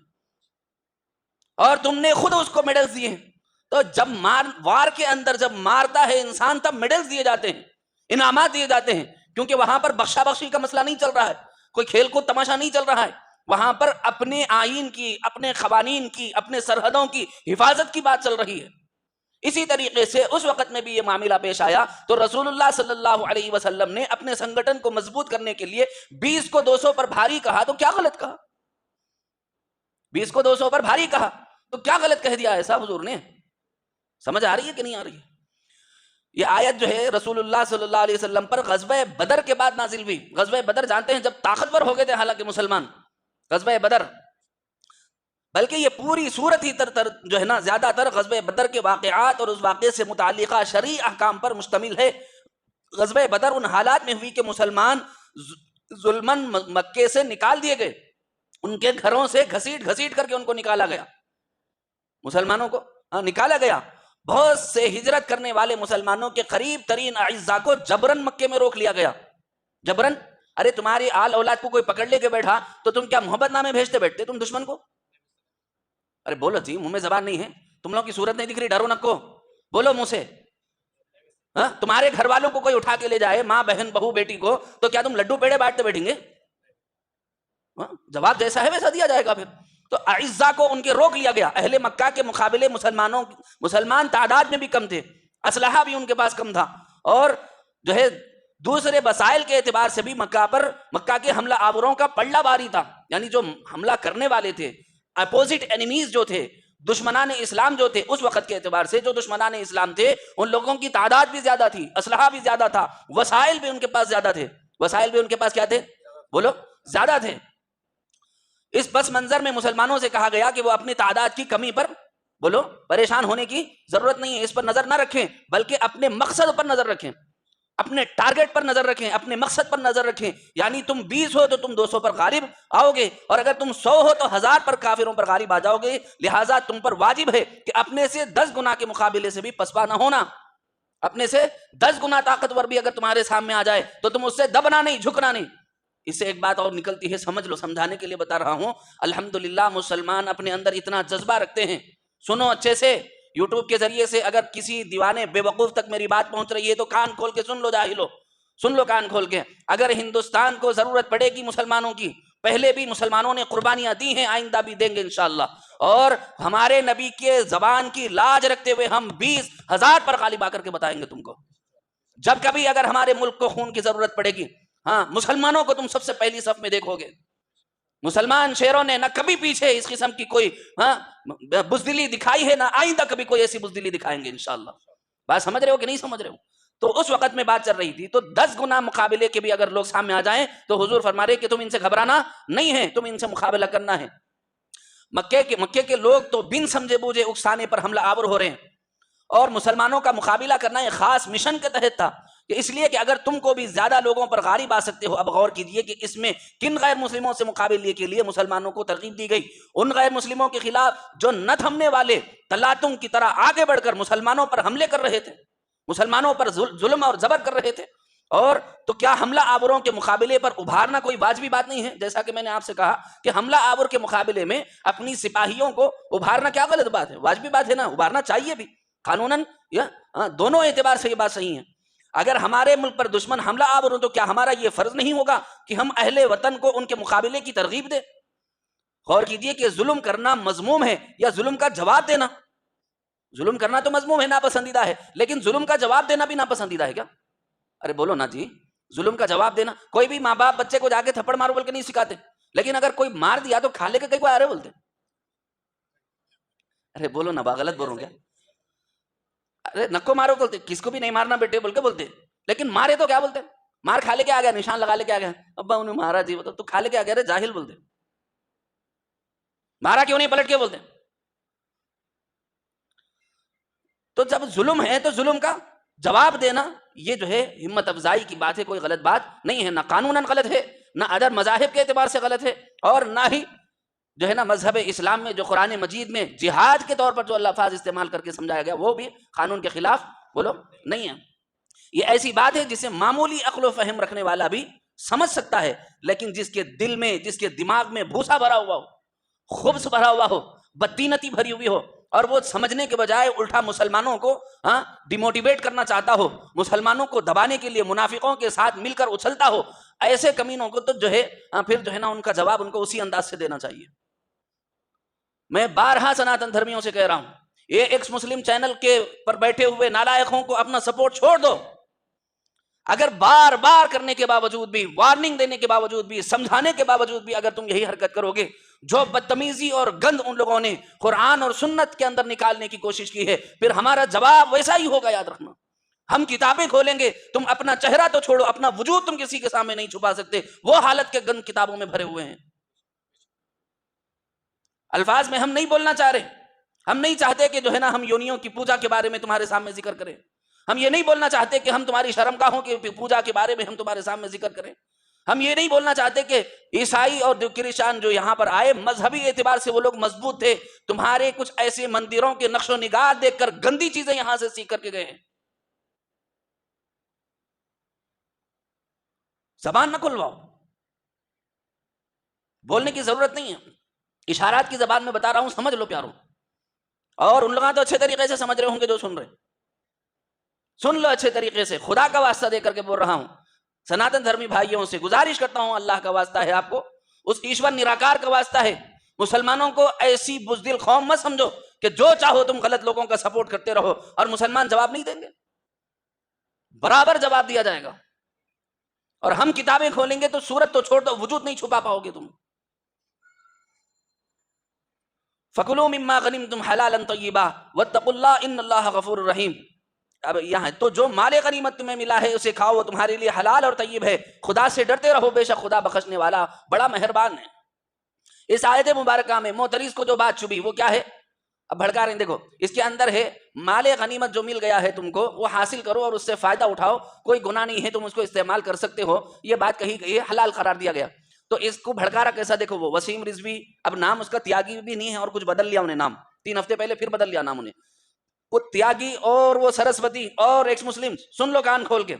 اور تم نے خود اس کو میڈلز دیے ہیں. تو جب وار کے اندر جب مارتا ہے انسان تب میڈلز دیے جاتے ہیں, انعامات دیے جاتے ہیں, کیونکہ وہاں پر بخشا بخشی کا مسئلہ نہیں چل رہا ہے, کوئی کھیل کود تماشا نہیں چل رہا ہے, وہاں پر اپنے آئین کی, اپنے قوانین کی, اپنے سرحدوں کی حفاظت کی بات چل رہی ہے. اسی طریقے سے اس وقت میں بھی یہ معاملہ پیش آیا تو رسول اللہ صلی اللہ علیہ وسلم نے اپنے سنگٹن کو مضبوط کرنے کے لیے 20 کو 200 پر بھاری کہا. تو کیا غلط کہا؟ 20 کو 200 پر بھاری کہا تو کیا غلط کہہ دیا ایسا حضور نے؟ سمجھ آ رہی ہے کہ نہیں آ رہی ہے؟ یہ آیت جو ہے رسول اللہ صلی اللہ علیہ وسلم پر غزوہ بدر کے بعد نازل ہوئی. غزوہ بدر جانتے ہیں جب طاقتور ہو گئے تھے حالانکہ مسلمان, غزوہ بدر, بلکہ یہ پوری صورت ہی جو ہے نا زیادہ تر غزوہ بدر کے واقعات اور اس واقعے سے متعلقہ شرعی احکام پر مشتمل ہے. غزوہ بدر ان حالات میں ہوئی کہ مسلمان ظلمن مکے سے نکال دیے گئے, ان کے گھروں سے گھسیٹ گھسیٹ کر کے ان کو نکالا گیا, مسلمانوں کو نکالا گیا. بہت سے ہجرت کرنے والے مسلمانوں کے قریب ترین اعزاء کو جبرن مکے میں روک لیا گیا. جبرن, ارے تمہاری آل اولاد کو کوئی پکڑ لے کے بیٹھا تو تم کیا محبت نامے بھیجتے بیٹھتے تم دشمن کو؟ ارے بولو جی, منہ میں زبان نہیں ہے, تم لوگوں کی صورت نہیں دکھ رہی, ڈرو نکو, بولو منہ سے. تمہارے گھر والوں کو کوئی اٹھا کے لے جائے, ماں بہن بہو بیٹی کو, تو کیا تم لڈو پیڑے بانٹتے بیٹھیں گے؟ جواب جیسا ہے ویسا دیا جائے گا. پھر تو اعزاء کو ان کے روک لیا گیا. اہل مکہ کے مقابلے مسلمان تعداد میں بھی کم تھے, اسلحہ بھی ان کے پاس کم تھا, اور جو ہے دوسرے وسائل کے اعتبار سے بھی مکہ کے حملہ آوروں کا پلڑا باری تھا. یعنی جو حملہ کرنے والے تھے, اپوزٹ اینیمیز جو تھے, دشمنان اسلام جو تھے, اس وقت کے اعتبار سے جو دشمنان اسلام تھے ان لوگوں کی تعداد بھی زیادہ تھی, اسلحہ بھی زیادہ تھا, وسائل بھی ان کے پاس زیادہ تھے. وسائل بھی ان کے پاس کیا تھے؟ بولو, زیادہ تھے. اس پس منظر میں مسلمانوں سے کہا گیا کہ وہ اپنی تعداد کی کمی پر بولو پریشان ہونے کی ضرورت نہیں ہے, اس پر نظر نہ رکھیں, بلکہ اپنے مقصد پر نظر رکھیں, اپنے ٹارگٹ پر نظر رکھیں, اپنے مقصد پر نظر رکھیں. یعنی تم 20 ہو تو تم 200 پر غالب آؤ گے, اور اگر تم 100 ہو تو 1000 پر کافروں پر غالب آ جاؤ گے. لہٰذا تم پر واجب ہے کہ اپنے سے 10 گنا کے مقابلے سے بھی پسپا نہ ہونا. اپنے سے 10 گنا طاقتور بھی اگر تمہارے سامنے آ جائے تو تم اس سے دبنا نہیں, جھکنا نہیں. اس سے ایک بات اور نکلتی ہے, سمجھ لو, سمجھانے کے لیے بتا رہا ہوں. الحمدللہ مسلمان اپنے اندر اتنا جذبہ رکھتے ہیں. سنو اچھے سے, یوٹیوب کے ذریعے سے اگر کسی دیوانے بے وقوف تک میری بات پہنچ رہی ہے تو کان کھول کے سن لو, جاہلو سن لو کان کھول کے. اگر ہندوستان کو ضرورت پڑے گی مسلمانوں کی, پہلے بھی مسلمانوں نے قربانیاں دی ہیں, آئندہ بھی دیں گے انشاءاللہ, اور ہمارے نبی کے زبان کی لاج رکھتے ہوئے ہم 20,000 پر غالب آ کر کے بتائیں گے تم کو. جب کبھی اگر ہمارے ملک کو خون کی ضرورت پڑے گی, مسلمانوں کو تم سب سے پہلی صف میں دیکھو گے. مسلمان شیروں نے نہ کبھی پیچھے اس قسم کی کوئی بزدلی دکھائی ہے, نہ آئندہ کبھی کوئی ایسی بزدلی دکھائیں گے انشاءاللہ. بات سمجھ رہے ہو کہ نہیں سمجھ رہے ہو؟ تو اس وقت میں بات چل رہی تھی, تو 10 گنا مقابلے کے بھی اگر لوگ سامنے آ جائیں تو حضور فرما رہے کہ تم ان سے گھبرانا نہیں ہے, تم ان سے مقابلہ کرنا ہے. مکے کے لوگ تو بن سمجھے بوجھے اکسانے پر حملہ آور ہو رہے ہیں, اور مسلمانوں کا مقابلہ کرنا ایک خاص مشن کے تحت تھا, کہ اس لیے کہ اگر تم کو بھی زیادہ لوگوں پر غالب آ سکتے ہو. اب غور کیجئے کہ اس میں کن غیر مسلموں سے مقابلے کے لیے مسلمانوں کو ترغیب دی گئی. ان غیر مسلموں کے خلاف جو نہ تھمنے والے تلاتم کی طرح آگے بڑھ کر مسلمانوں پر حملے کر رہے تھے, مسلمانوں پر ظلم اور زبر کر رہے تھے. اور تو کیا حملہ آوروں کے مقابلے پر ابھارنا کوئی واجبی بات نہیں ہے؟ جیسا کہ میں نے آپ سے کہا کہ حملہ آور کے مقابلے میں اپنی سپاہیوں کو ابھارنا کیا غلط بات ہے؟ واجبی بات ہے نا, ابھارنا چاہیے بھی قانوناً, دونوں اعتبار سے یہ بات صحیح ہے. اگر ہمارے ملک پر دشمن حملہ آور ہوں تو کیا ہمارا یہ فرض نہیں ہوگا کہ ہم اہل وطن کو ان کے مقابلے کی ترغیب دیں؟ غور کیجئے کہ ظلم کرنا مذموم ہے یا ظلم کا جواب دینا؟ ظلم کرنا تو مذموم ہے, ناپسندیدہ ہے, لیکن ظلم کا جواب دینا بھی ناپسندیدہ ہے کیا؟ ارے بولو نا جی, ظلم کا جواب دینا. کوئی بھی ماں باپ بچے کو جا کے تھپڑ مارو بول کے نہیں سکھاتے, لیکن اگر کوئی مار دیا تو کھا لے کے کئی کو آ رہے بولتے. ارے بولو نا, غلط بولوں کیا؟ ارے نکو مارو بولتے, کس کو بھی نہیں مارنا بیٹے بول کے بولتے, لیکن مارے تو کیا بولتے؟ مار کھا لے کے آ گیا, نشان لگا لے کے آ گیا, ابا انہیں مارا جی, تو کھا لے کے آ گیا, جاہل بولتے. مارا کیوں نہیں پلٹ کے بولتے؟ تو جب ظلم ہے تو ظلم کا جواب دینا یہ جو ہے ہمت افزائی کی بات ہے، کوئی غلط بات نہیں ہے، نہ قانوناً غلط ہے، نہ ادر مذاہب کے اعتبار سے غلط ہے، اور نہ ہی جو ہے نا مذہب اسلام میں جو قرآن مجید میں جہاد کے طور پر جو الفاظ استعمال کر کے سمجھایا گیا وہ بھی قانون کے خلاف بولو نہیں ہے۔ یہ ایسی بات ہے جسے معمولی عقل و فہم رکھنے والا بھی سمجھ سکتا ہے، لیکن جس کے دل میں، جس کے دماغ میں بھوسا بھرا ہوا ہو، خبث بھرا ہوا ہو، بدتینتی بھری ہوئی ہو، اور وہ سمجھنے کے بجائے الٹا مسلمانوں کو ڈیموٹیویٹ کرنا چاہتا ہو، مسلمانوں کو دبانے کے لیے منافقوں کے ساتھ مل کر اچھلتا ہو، ایسے کمینوں کو تو جو ہے پھر جو ہے نا ان کا جواب ان کو اسی انداز سے دینا چاہیے۔ میں بارہا سناتن دھرمیوں سے کہہ رہا ہوں، یہ ایکس مسلم چینل کے پر بیٹھے ہوئے نالائقوں کو اپنا سپورٹ چھوڑ دو۔ اگر بار بار کرنے کے باوجود بھی، وارننگ دینے کے باوجود بھی، سمجھانے کے باوجود بھی اگر تم یہی حرکت کرو گے، جو بدتمیزی اور گند ان لوگوں نے قرآن اور سنت کے اندر نکالنے کی کوشش کی ہے، پھر ہمارا جواب ویسا ہی ہوگا، یاد رکھنا۔ ہم کتابیں کھولیں گے، تم اپنا چہرہ تو چھوڑو، اپنا وجود تم کسی کے سامنے نہیں چھپا سکتے، وہ حالت کے گند کتابوں میں بھرے ہوئے ہیں۔ الفاظ میں ہم نہیں بولنا چاہ رہے، ہم نہیں چاہتے کہ جو ہے نا ہم یونیوں کی پوجا کے بارے میں تمہارے سامنے ذکر کریں، ہم یہ نہیں بولنا چاہتے کہ ہم تمہاری شرمگاہوں کی پوجا کے بارے میں ہم تمہارے سامنے ذکر کریں، ہم یہ نہیں بولنا چاہتے کہ عیسائی اور کرسچن جو یہاں پر آئے مذہبی اعتبار سے وہ لوگ مضبوط تھے، تمہارے کچھ ایسے مندروں کے نقش و نگار دیکھ کر گندی چیزیں یہاں سے سیکھ کر کے گئے ہیں۔ زبان نہ کھلواؤ، بولنے کی ضرورت نہیں ہے، اشارات کی زبان میں بتا رہا ہوں، سمجھ لو پیاروں، اور ان لوگ تو اچھے طریقے سے سمجھ رہے ہوں گے جو سن رہے، سن لو اچھے طریقے سے، خدا کا واسطہ دے کر کے بول رہا ہوں، سناتن دھرمی بھائیوں سے گزارش کرتا ہوں، اللہ کا واسطہ ہے آپ کو، اس ایشور نراکار کا واسطہ ہے، مسلمانوں کو ایسی بزدل قوم مت سمجھو کہ جو چاہو تم غلط لوگوں کا سپورٹ کرتے رہو اور مسلمان جواب نہیں دیں گے، برابر جواب دیا جائے گا، اور ہم کتابیں کھولیں گے تو صورت تو چھوڑ دو، وجود نہیں چھپا پاؤ گے تم۔ فَكُلُوا مِمَّا غَنِمْتُمْ حَلَالًا طَيِّبًا وَاتَّقُوا اللَّهَ إِنَّ اللَّهَ غَفُورٌ رَحِيمٌ۔ اب یہاں تو جو مال غنیمت تمہیں ملا ہے اسے کھاؤ، وہ تمہارے لیے حلال اور طیب ہے، خدا سے ڈرتے رہو، بے شک خدا بخشنے والا بڑا مہربان ہے۔ اس آیت مبارکہ میں معترض کو جو بات چبھی وہ کیا ہے؟ اب بھڑکا رہے ہیں، دیکھو اس کے اندر ہے مال غنیمت جو مل گیا ہے تم کو وہ حاصل کرو اور اس سے فائدہ اٹھاؤ، کوئی گناہ نہیں ہے، تم اس کو استعمال کر سکتے ہو، یہ بات کہی گئی ہے، حلال قرار دیا گیا۔ تو اس کو بھڑکارا کیسا؟ دیکھو وہ وسیم رضوی، اب نام اس کا تیاگی بھی نہیں ہے اور کچھ بدل لیا انہیں نام، 3 ہفتے پہلے پھر بدل لیا نام انہیں، وہ تیاگی اور وہ سرسوتی اور ایکس مسلم، سن لو کان کھول کے،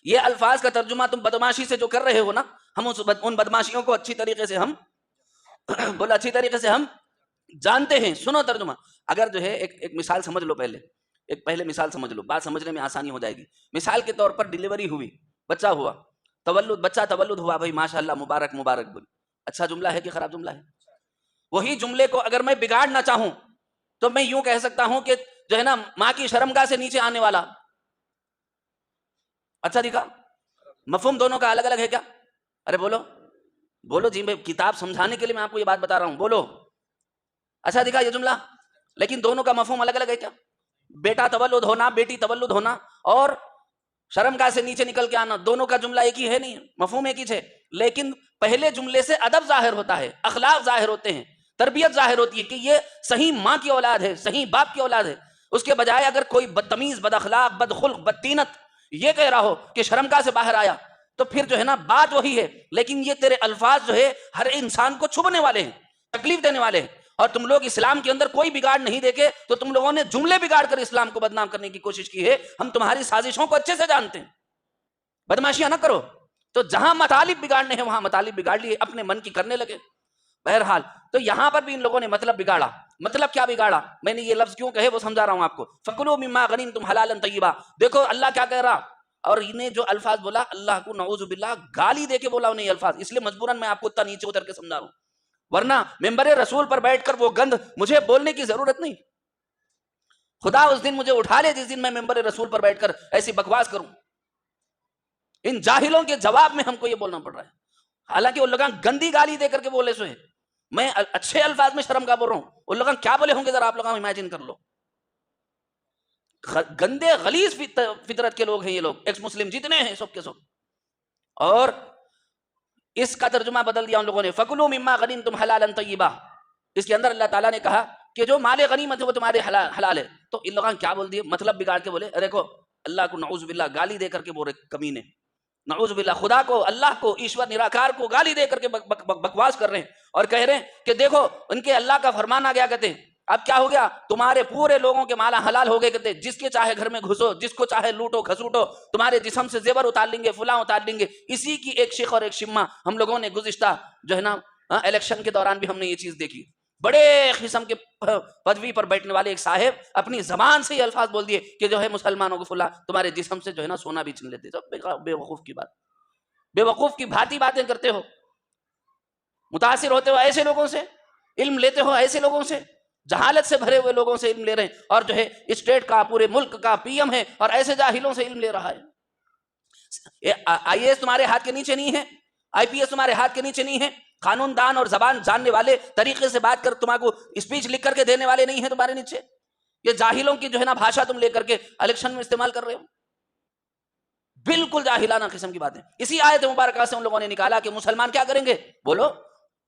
یہ الفاظ کا ترجمہ تم بدماشی سے جو کر رہے ہو نا، ہم ان بدماشیوں کو اچھی طریقے سے ہم بولا اچھی طریقے سے ہم جانتے ہیں۔ سنو ترجمہ، اگر جو ہے ایک مثال سمجھ لو، پہلے مثال سمجھ لو، بات سمجھنے میں آسانی ہو جائے گی۔ مثال کے طور پر ڈیلیوری ہوئی، بچہ ہوا، بچہ تولد ہوا، بھائی ماشاء اللہ مبارک مبارک، بول، اچھا جملہ ہے کہ خراب جملہ ہے؟ وہی جملے کو اگر میں بگاڑنا چاہوں تو میں یوں کہہ سکتا ہوں کہ جو ہے نا ماں کی شرمگاہ سے نیچے آنے والا، اچھا دکھا؟ مفہوم دونوں کا الگ الگ ہے کیا؟ ارے بولو جی، میں کتاب سمجھانے کے لیے میں آپ کو یہ بات بتا رہا ہوں، بولو اچھا دکھا یہ جملہ، لیکن دونوں کا مفہوم الگ الگ ہے کیا؟ بیٹا تولد ہونا، بیٹی تولد ہونا اور شرمگاہ سے نیچے نکل کے آنا، دونوں کا جملہ ایک ہی ہے، نہیں مفہوم ایک ہی ہے، لیکن پہلے جملے سے ادب ظاہر ہوتا ہے، اخلاق ظاہر ہوتے ہیں، تربیت ظاہر ہوتی ہے کہ یہ صحیح ماں کی اولاد ہے، صحیح باپ کی اولاد ہے۔ اس کے بجائے اگر کوئی بدتمیز، بد اخلاق، بد خلق، بدتینت یہ کہہ رہا ہو کہ شرمگاہ سے باہر آیا، تو پھر جو ہے نا بات وہی ہے، لیکن یہ تیرے الفاظ جو ہے ہر انسان کو چھبنے والے ہیں، تکلیف دینے والے ہیں، اور تم لوگ اسلام کے اندر کوئی بگاڑ نہیں دیکھے تو تم لوگوں نے جملے بگاڑ کر اسلام کو بدنام کرنے کی کوشش کی ہے۔ ہم تمہاری سازشوں کو اچھے سے جانتے ہیں، بدماشیاں نہ کرو۔ تو جہاں مطالب بگاڑنے ہیں وہاں مطالب بگاڑ لیے، اپنے من کی کرنے لگے۔ بہرحال تو یہاں پر بھی ان لوگوں نے مطلب بگاڑا۔ مطلب کیا بگاڑا؟ میں نے یہ لفظ کیوں کہے وہ سمجھا رہا ہوں آپ کو۔ فَكُلُوا مِمَّا غَنِمْتُمْ حَلَالًا طَيِّبًا، دیکھو اللہ کیا کہہ رہا، اور انہیں جو الفاظ بولا اللہ کو نعوذ باللہ گالی دے کے بولا انہیں الفاظ، اس لیے مجبوراً میں آپ کو اتنا نیچے اتر کے سمجھا رہا ہوں، ورنہ ممبر رسول پر بیٹھ کر وہ گند مجھے بولنے کی ضرورت نہیں۔ خدا اس دن مجھے اٹھا لے جس دن میں ممبر رسول پر بیٹھ کر ایسی بکواس کروں، ان جاہلوں کے جواب میں ہم کو یہ بولنا پڑ رہا ہے، حالانکہ وہ لوگ گندی گالی دے کر کے بولے سوئے، میں اچھے الفاظ میں شرم کا بول رہا ہوں، وہ لوگ کیا بولے ہوں گے ذرا آپ لوگ امیجن کر لو۔ گندے غلیظ فطرت کے لوگ ہیں یہ لوگ، ایکس مسلم جتنے ہیں سب کے سب، اور اس کا ترجمہ بدل دیا ان لوگوں نے، فَكُلُوا مِمَّا غَنِمْتُمْ حَلَالًا طَيِّبًا۔ اس کے اندر اللہ تعالیٰ نے کہا کہ جو مال غنیمت ہے وہ تمہارے حلال ہے، تو ان لوگوں نے کیا بول دیے، مطلب بگاڑ کے بولے دیکھو اللہ کو نعوذ باللہ گالی دے کر کے بول رہے کمینے، نعوذ باللہ خدا کو، اللہ کو، ایشور نراکار کو گالی دے کر کے بکواس کر رہے ہیں اور کہہ رہے ہیں کہ دیکھو ان کے اللہ کا فرمان آ گیا، کہتے ہیں اب کیا ہو گیا، تمہارے پورے لوگوں کے مالا حلال ہو گئے، کہتے ہیں جس کے چاہے گھر میں گھسو، جس کو چاہے لوٹو کھسوٹو، تمہارے جسم سے زیور اتار لیں گے، فلاں اتار لیں گے۔ اسی کی ایک شیخ اور ایک شمہ ہم لوگوں نے گزشتہ جو ہے نا الیکشن کے دوران بھی ہم نے یہ چیز دیکھی، بڑے قسم کے پدوی پر بیٹھنے والے ایک صاحب اپنی زبان سے یہ الفاظ بول دیے کہ جو ہے مسلمانوں کو فلاں تمہارے جسم سے جو ہے نا سونا بھی چھین لیتے۔ بے وقوف کی بات، بے وقوف کی بھانتی باتیں کرتے ہو، متاثر ہوتے ہو ایسے لوگوں سے، علم لیتے ہو ایسے لوگوں سے، جہالت سے بھرے ہوئے لوگوں سے علم لے رہے ہیں، اور جو ہے اسٹیٹ کا پورے ملک کا پی ایم ہے اور ایسے جاہلوں سے علم لے رہا ہے۔ آئی اے ایس تمہارے ہاتھ کے نیچے نہیں ہے، آئی پی ایس تمہارے ہاتھ کے نیچے نہیں ہے، قانون دان اور زبان جاننے والے طریقے سے بات کر تمہارے کو اسپیچ لکھ کر کے دینے والے نہیں ہیں تمہارے نیچے، یہ جاہلوں کی جو ہے نا بھاشا تم لے کر کے الیکشن میں استعمال کر رہے ہو، بالکل جاہلانہ قسم کی باتیں۔ اسی آیت مبارکہ سے ہم لوگوں نے نکالا کہ مسلمان کیا کریں گے، بولو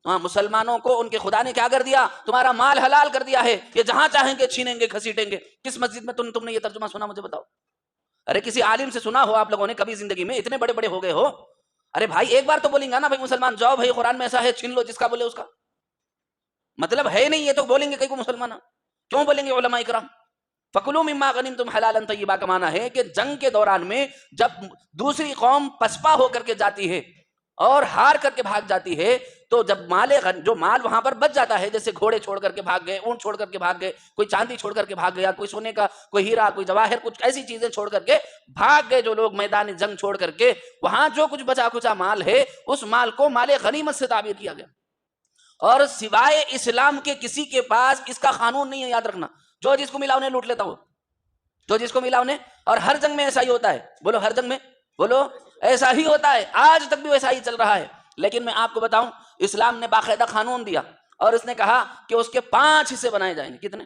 مسلمانوں کو ان کے خدا نے کیا کر دیا، تمہارا مال حلال کر دیا ہے، یہ جہاں چاہیں گے چھینیں گے گھسیٹیں گے۔ کس مسجد میں تم نے یہ ترجمہ سنا، مجھے بتاؤ؟ ارے کسی عالم سے سنا ہو آپ لوگوں نے کبھی زندگی میں؟ اتنے بڑے بڑے ہو گئے ہو، ارے بھائی ایک بار تو بولیں گا نا بھائی مسلمان جاؤ بھائی قرآن میں ایسا ہے چھین لو، جس کا بولے اس کا مطلب ہے نہیں، یہ تو بولیں گے کئی کو مسلمان، کیوں بولیں گے علماء کرام؟ فَكُلُوا مِمَّا غَنِمْتُمْ حَلَالًا طَيِّبًا کا معنی ہے کہ جنگ کے دوران میں جب دوسری قوم پسپا ہو کر کے جاتی ہے اور ہار کر کے بھاگ جاتی ہے، تو جب جو مال وہاں پر بچ جاتا ہے، جیسے گھوڑے چھوڑ کر کے بھاگ گئے، اونٹ چھوڑ کر کے بھاگ گئے، کوئی چاندی چھوڑ کر کے بھاگ گیا، کوئی سونے کا، کوئی ہیرا، کوئی جواہر، کچھ ایسی چیزیں چھوڑ کر کے بھاگ گئے جو لوگ میدان جنگ چھوڑ کر کے، وہاں جو کچھ بچا کچا مال ہے اس مال کو مال غنیمت سے تعبیر کیا گیا، اور سوائے اسلام کے کسی کے پاس اس کا قانون نہیں ہے، یاد رکھنا، جو جس کو ملا انہیں لوٹ لیتا ہو، جو جس کو ملا انہیں، اور ہر جنگ میں ایسا ہی ہوتا ہے، بولو ہر جنگ میں، بولو ایسا ہی ہوتا ہے، آج تک بھی ویسا ہی چل رہا ہے۔ لیکن میں آپ کو بتاؤں، اسلام نے باقاعدہ قانون دیا اور اس نے کہا کہ اس کے 5 حصے بنائے جائیں گے، کتنے؟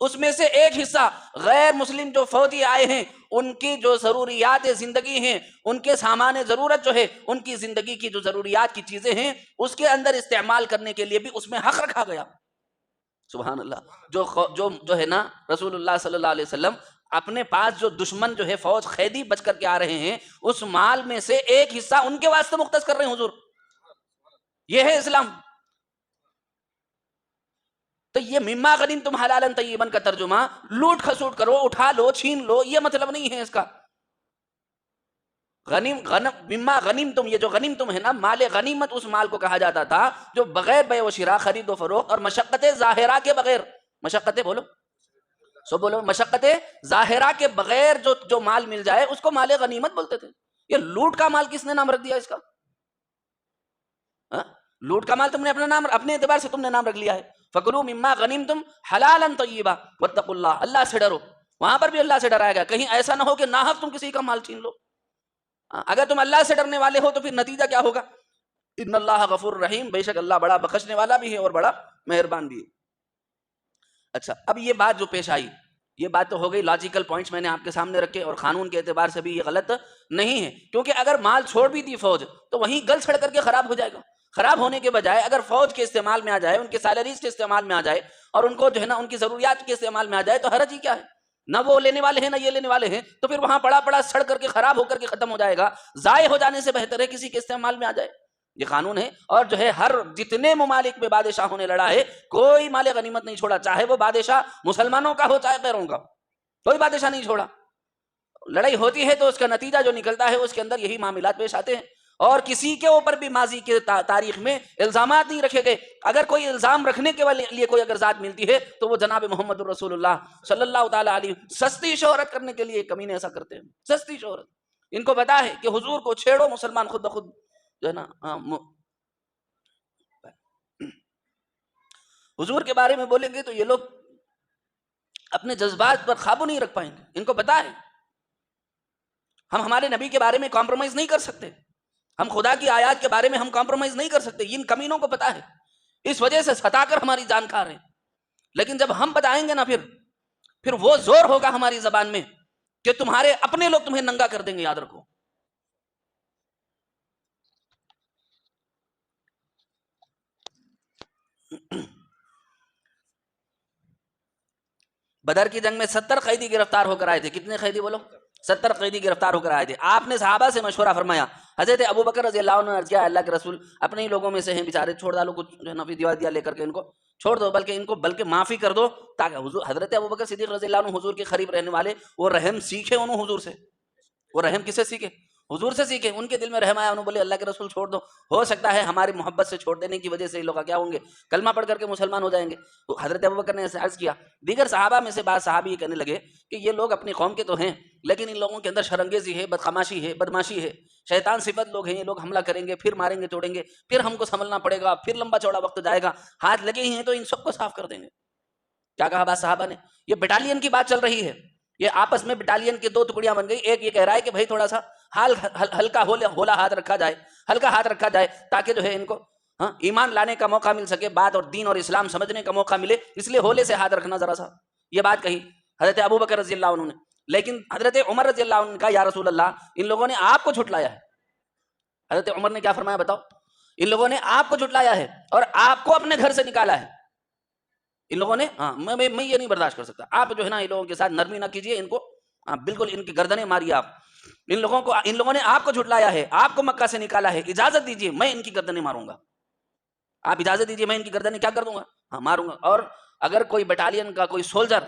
اس میں سے ایک حصہ غیر مسلم جو فوجی آئے ہیں ان کی جو ضروریات زندگی ہیں، ان کے سامان ضرورت جو ہے، ان کی زندگی کی جو ضروریات کی چیزیں ہیں اس کے اندر استعمال کرنے کے لیے بھی اس میں حق رکھا گیا۔ سبحان اللہ، جو ہے نا رسول اللہ صلی اللہ علیہ وسلم اپنے پاس جو دشمن جو ہے فوج قیدی بچ کر کے آ رہے ہیں، اس مال میں سے ایک حصہ ان کے واسطے مختص کر رہے ہیں حضور، یہ ہے اسلام۔ تو یہ مما غنیمتم حلالا طیبا کا ترجمہ لوٹ کھسوٹ کرو، اٹھا لو، چھین لو، یہ مطلب نہیں ہے اس کا۔ مما غنیمتم، یہ جو غنیمتم ہے نا، مال غنیمت اس مال کو کہا جاتا تھا جو بغیر بیع و شراء، خرید و فروخت اور مشقت ظاہرہ کے بغیر، مشقت بولو سو بولو، مشقت ظاہرہ کے بغیر جو مال مل جائے اس کو مال غنیمت بولتے تھے۔ یہ لوٹ کا مال کس نے نام رکھ دیا اس کا؟ لوٹ کا مال تم نے اپنا نام، اپنے اعتبار سے تم نے نام رکھ لیا ہے۔ فَكُلُوا مِمَّا غَنِمْتُمْ حَلَالًا طَيِّبًا وَاتَّقُوا اللَّهَ، اللہ سے ڈرو، وہاں پر بھی اللہ سے ڈرایا گیا، کہیں ایسا نہ ہو کہ ناحق تم کسی کا مال چھین لو۔ اگر تم اللہ سے ڈرنے والے ہو تو پھر نتیجہ کیا ہوگا؟ ان اللہ غفور رحیم، بے شک اللہ بڑا بخشنے والا بھی ہے اور بڑا مہربان بھی ہے۔ اچھا، اب یہ بات جو پیش آئی، یہ بات تو ہو گئی، لاجیکل پوائنٹس میں نے آپ کے سامنے رکھے، اور قانون کے اعتبار سے بھی یہ غلط نہیں ہے، کیونکہ اگر مال چھوڑ بھی دی فوج تو وہیں گل چھڑ کر کے خراب ہو جائے گا۔ خراب ہونے کے بجائے اگر فوج کے استعمال میں آ جائے، ان کے سیلریز کے استعمال میں آ جائے، اور ان کو جو ہے نا ان کی ضروریات کے استعمال میں آ جائے، تو حرج ہی کیا ہے؟ نہ وہ لینے والے ہیں نہ یہ لینے والے ہیں، تو پھر وہاں پڑا پڑا سڑ کر کے خراب ہو کر کے ختم ہو جائے گا۔ ضائع ہو جانے سے بہتر ہے کسی کے استعمال میں آ جائے، یہ قانون ہے۔ اور جو ہے ہر جتنے ممالک میں بادشاہوں نے لڑا ہے، کوئی مال غنیمت نہیں چھوڑا، چاہے وہ بادشاہ مسلمانوں کا ہو چاہے غیروں کا، کوئی بادشاہ نہیں چھوڑا۔ لڑائی ہوتی ہے تو اس کا نتیجہ جو نکلتا ہے اس کے اندر یہی معاملات پیش آتے ہیں، اور کسی کے اوپر بھی ماضی کے تاریخ میں الزامات نہیں رکھے گئے۔ اگر کوئی الزام رکھنے کے لیے کوئی اگر ذات ملتی ہے تو وہ جناب محمد الرسول اللہ صلی اللہ تعالیٰ علیہ، سستی شہرت کرنے کے لیے کمینے ایسا کرتے ہیں، سستی شہرت۔ ان کو پتا ہے کہ حضور کو چھیڑو مسلمان خود بخود جو ہے نا حضور کے بارے میں بولیں گے تو یہ لوگ اپنے جذبات پر قابو نہیں رکھ پائیں گے۔ ان کو پتا ہے ہم ہمارے نبی کے بارے میں کمپرومائز نہیں کر سکتے، ہم خدا کی آیات کے بارے میں ہم کمپرومائز نہیں کر سکتے، ان کمینوں کو پتا ہے، اس وجہ سے ستا کر ہماری جان کھا رہے ہیں۔ لیکن جب ہم بتائیں گے نا پھر وہ زور ہوگا ہماری زبان میں کہ تمہارے اپنے لوگ تمہیں ننگا کر دیں گے، یاد رکھو۔ بدر کی جنگ میں 70 قیدی گرفتار ہو کر آئے تھے، کتنے قیدی بولو؟ 70 قیدی گرفتار ہو کر آئے تھے. آپ نے صحابہ سے مشورہ فرمایا. حضرت ابو بکر رضی اللہ عنہ نے عرض کیا اللہ کے رسول اپنے ہی لوگوں میں سے ہیں بیچارے, چھوڑ ڈالو, کچھ جو ہے نا فدیہ دیا لے کر کے ان کو چھوڑ دو, بلکہ ان کو بلکہ معافی کر دو, تاکہ حضور حضرت ابو بکر صدیق رضی اللہ عنہ حضور کے قریب رہنے والے, وہ رحم سیکھے انہوں حضور سے. وہ رحم کسے سیکھے؟ حضور سے سیکھے. ان کے دل میں رحم آیا, انہوں بولے اللہ کے رسول چھوڑ دو, ہو سکتا ہے ہماری محبت سے چھوڑ دینے کی وجہ سے یہ لوگ کیا ہوں گے, کلمہ پڑھ کر کے مسلمان ہو جائیں گے. تو حضرت ابوبکر نے ایسے عرض کیا. دیگر صحابہ میں سے بعض صحابی یہ کہنے لگے کہ یہ لوگ اپنی قوم کے تو ہیں, لیکن ان لوگوں کے اندر شرنگیزی ہے, بدخماشی ہے, بدماشی ہے, شیطان صفت لوگ ہیں, یہ لوگ حملہ کریں گے, پھر ماریں گے, توڑیں گے, پھر ہم کو سنبھلنا پڑے گا, پھر لمبا چوڑا وقت جائے گا, ہاتھ لگے ہی ہیں تو ان سب کو صاف کر دیں گے. کیا کہا بعض صحابہ نے؟ یہ بٹالین کی بات چل رہی ہے, یہ آپس میں بٹالین کی 2 ٹکڑیاں بن گئی. ایک یہ کہہ رہا ہے کہ بھائی تھوڑا سا ہلکا ہولا ہاتھ رکھا جائے, ہلکا ہاتھ رکھا جائے تاکہ جو ہے ان کو ایمان لانے کا موقع مل سکے, بات اور دین اور اسلام سمجھنے کا موقع ملے, اس لیے ہولے سے ہاتھ رکھنا ذرا سا. یہ بات کہی حضرت ابو بکر رضی اللہ عنہ نے. لیکن حضرت عمر رضی اللہ عنہ نے کہا یا رسول اللہ ان لوگوں نے آپ کو جھٹلایا ہے. حضرت عمر نے کیا فرمایا بتاؤ؟ ان لوگوں نے آپ کو جھٹلایا ہے اور آپ کو اپنے گھر سے نکالا ہے. ان لوگوں نے میں یہ نہیں برداشت کر سکتا. آپ جو ہے نا ان لوگوں کے ساتھ نرمی نہ کیجیے, ان کو بالکل ان کی گردنیں ماریے آپ. ان لوگوں نے آپ کو جھٹلایا ہے, آپ کو مکہ سے نکالا ہے, اجازت دیجیے میں ان کی گردنیں ماروں گا. آپ اجازت دیجیے میں ان کی گردنیں کیا کر دوں گا, ماروں گا. اور اگر کوئی بٹالین کا کوئی سولجر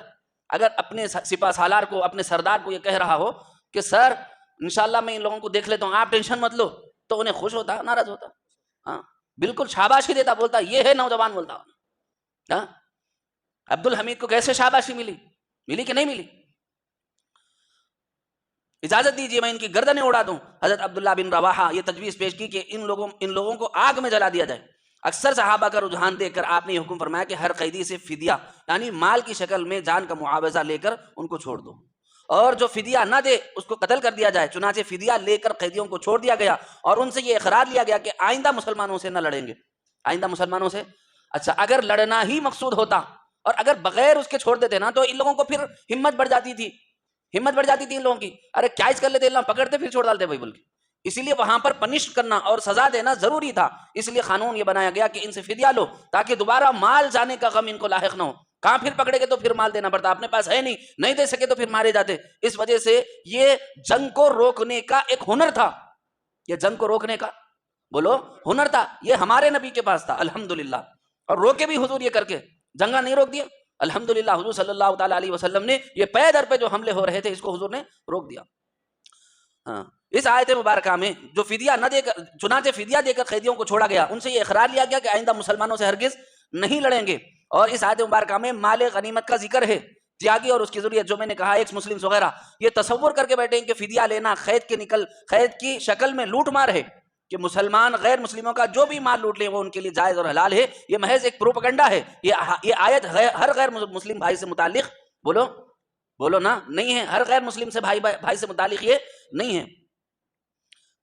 اگر اپنے سپاہ سالار کو, اپنے سردار کو یہ کہہ رہا ہو کہ سر انشاءاللہ میں ان لوگوں کو دیکھ لیتا ہوں, آپ ٹینشن مت لو, تو انہیں خوش ہوتا, ناراض ہوتا؟ بالکل شاباشی دیتا, بولتا یہ ہے نوجوان, بولتا. عبد الحمید کو کیسے شاباشی ملی کہ نہیں ملی؟ اجازت دیجیے میں ان کی گردنیں اڑا دوں. حضرت عبداللہ بن رواحہ یہ تجویز پیش کی کہ ان لوگوں کو آگ میں جلا دیا جائے. اکثر صحابہ کا رجحان دیکھ کر آپ نے یہ حکم فرمایا کہ ہر قیدی سے فدیہ یعنی مال کی شکل میں جان کا معاوضہ لے کر ان کو چھوڑ دو, اور جو فدیہ نہ دے اس کو قتل کر دیا جائے. چنانچہ فدیہ لے کر قیدیوں کو چھوڑ دیا گیا اور ان سے یہ اقرار لیا گیا کہ آئندہ مسلمانوں سے نہ لڑیں گے, آئندہ مسلمانوں سے. اچھا, اگر لڑنا ہی مقصود ہوتا اور اگر بغیر اس کے چھوڑ دیتے نا, تو ان لوگوں کو پھر ہمت بڑھ جاتی تھی ان لوگوں کی. ارے کیا اس کر لیتے, اللہ پکڑتے پھر چھوڑ ڈالتے بھائی بول کے. اسی لیے وہاں پر پنش کرنا اور سزا دینا ضروری تھا. اس لیے قانون یہ بنایا گیا کہ ان سے فدیہ لو تاکہ دوبارہ مال جانے کا غم ان کو لاحق نہ ہو. کہاں پھر پکڑے گے تو پھر مال دینا پڑتا, اپنے پاس ہے نہیں دے سکے تو پھر مارے جاتے. اس وجہ سے یہ جنگ کو روکنے کا ایک ہنر تھا, یہ جنگ کو روکنے کا بولو ہنر تھا, یہ ہمارے نبی کے پاس تھا الحمدللہ. اور روکے بھی حضور یہ کر کے, جنگا نہیں روک دیا الحمدللہ. حضور صلی اللہ تعالی علیہ وسلم نے یہ پے در پہ جو حملے ہو رہے تھے اس کو حضور نے روک دیا. اس آیت مبارکہ میں جو فدیہ نہ دے کر, چنانچہ فدیہ دے کر قیدیوں کو چھوڑا گیا, ان سے یہ اقرار لیا گیا کہ آئندہ مسلمانوں سے ہرگز نہیں لڑیں گے. اور اس آیت مبارکہ میں مال غنیمت کا ذکر ہے, تیاگی اور اس کی ضروریت, جو میں نے کہا ایکس مسلم وغیرہ یہ تصور کر کے بیٹھے ہیں کہ فدیہ لینا قید کی شکل میں لوٹ مار ہے, کہ مسلمان غیر مسلموں کا جو بھی مال لوٹ لیں وہ ان کے لیے جائز اور حلال ہے. یہ محض ایک پروپیگنڈا ہے. یہ آیت ہر غیر مسلم بھائی سے متعلق بولو نا نہیں ہے, ہر غیر مسلم سے بھائی سے متعلق یہ نہیں ہے.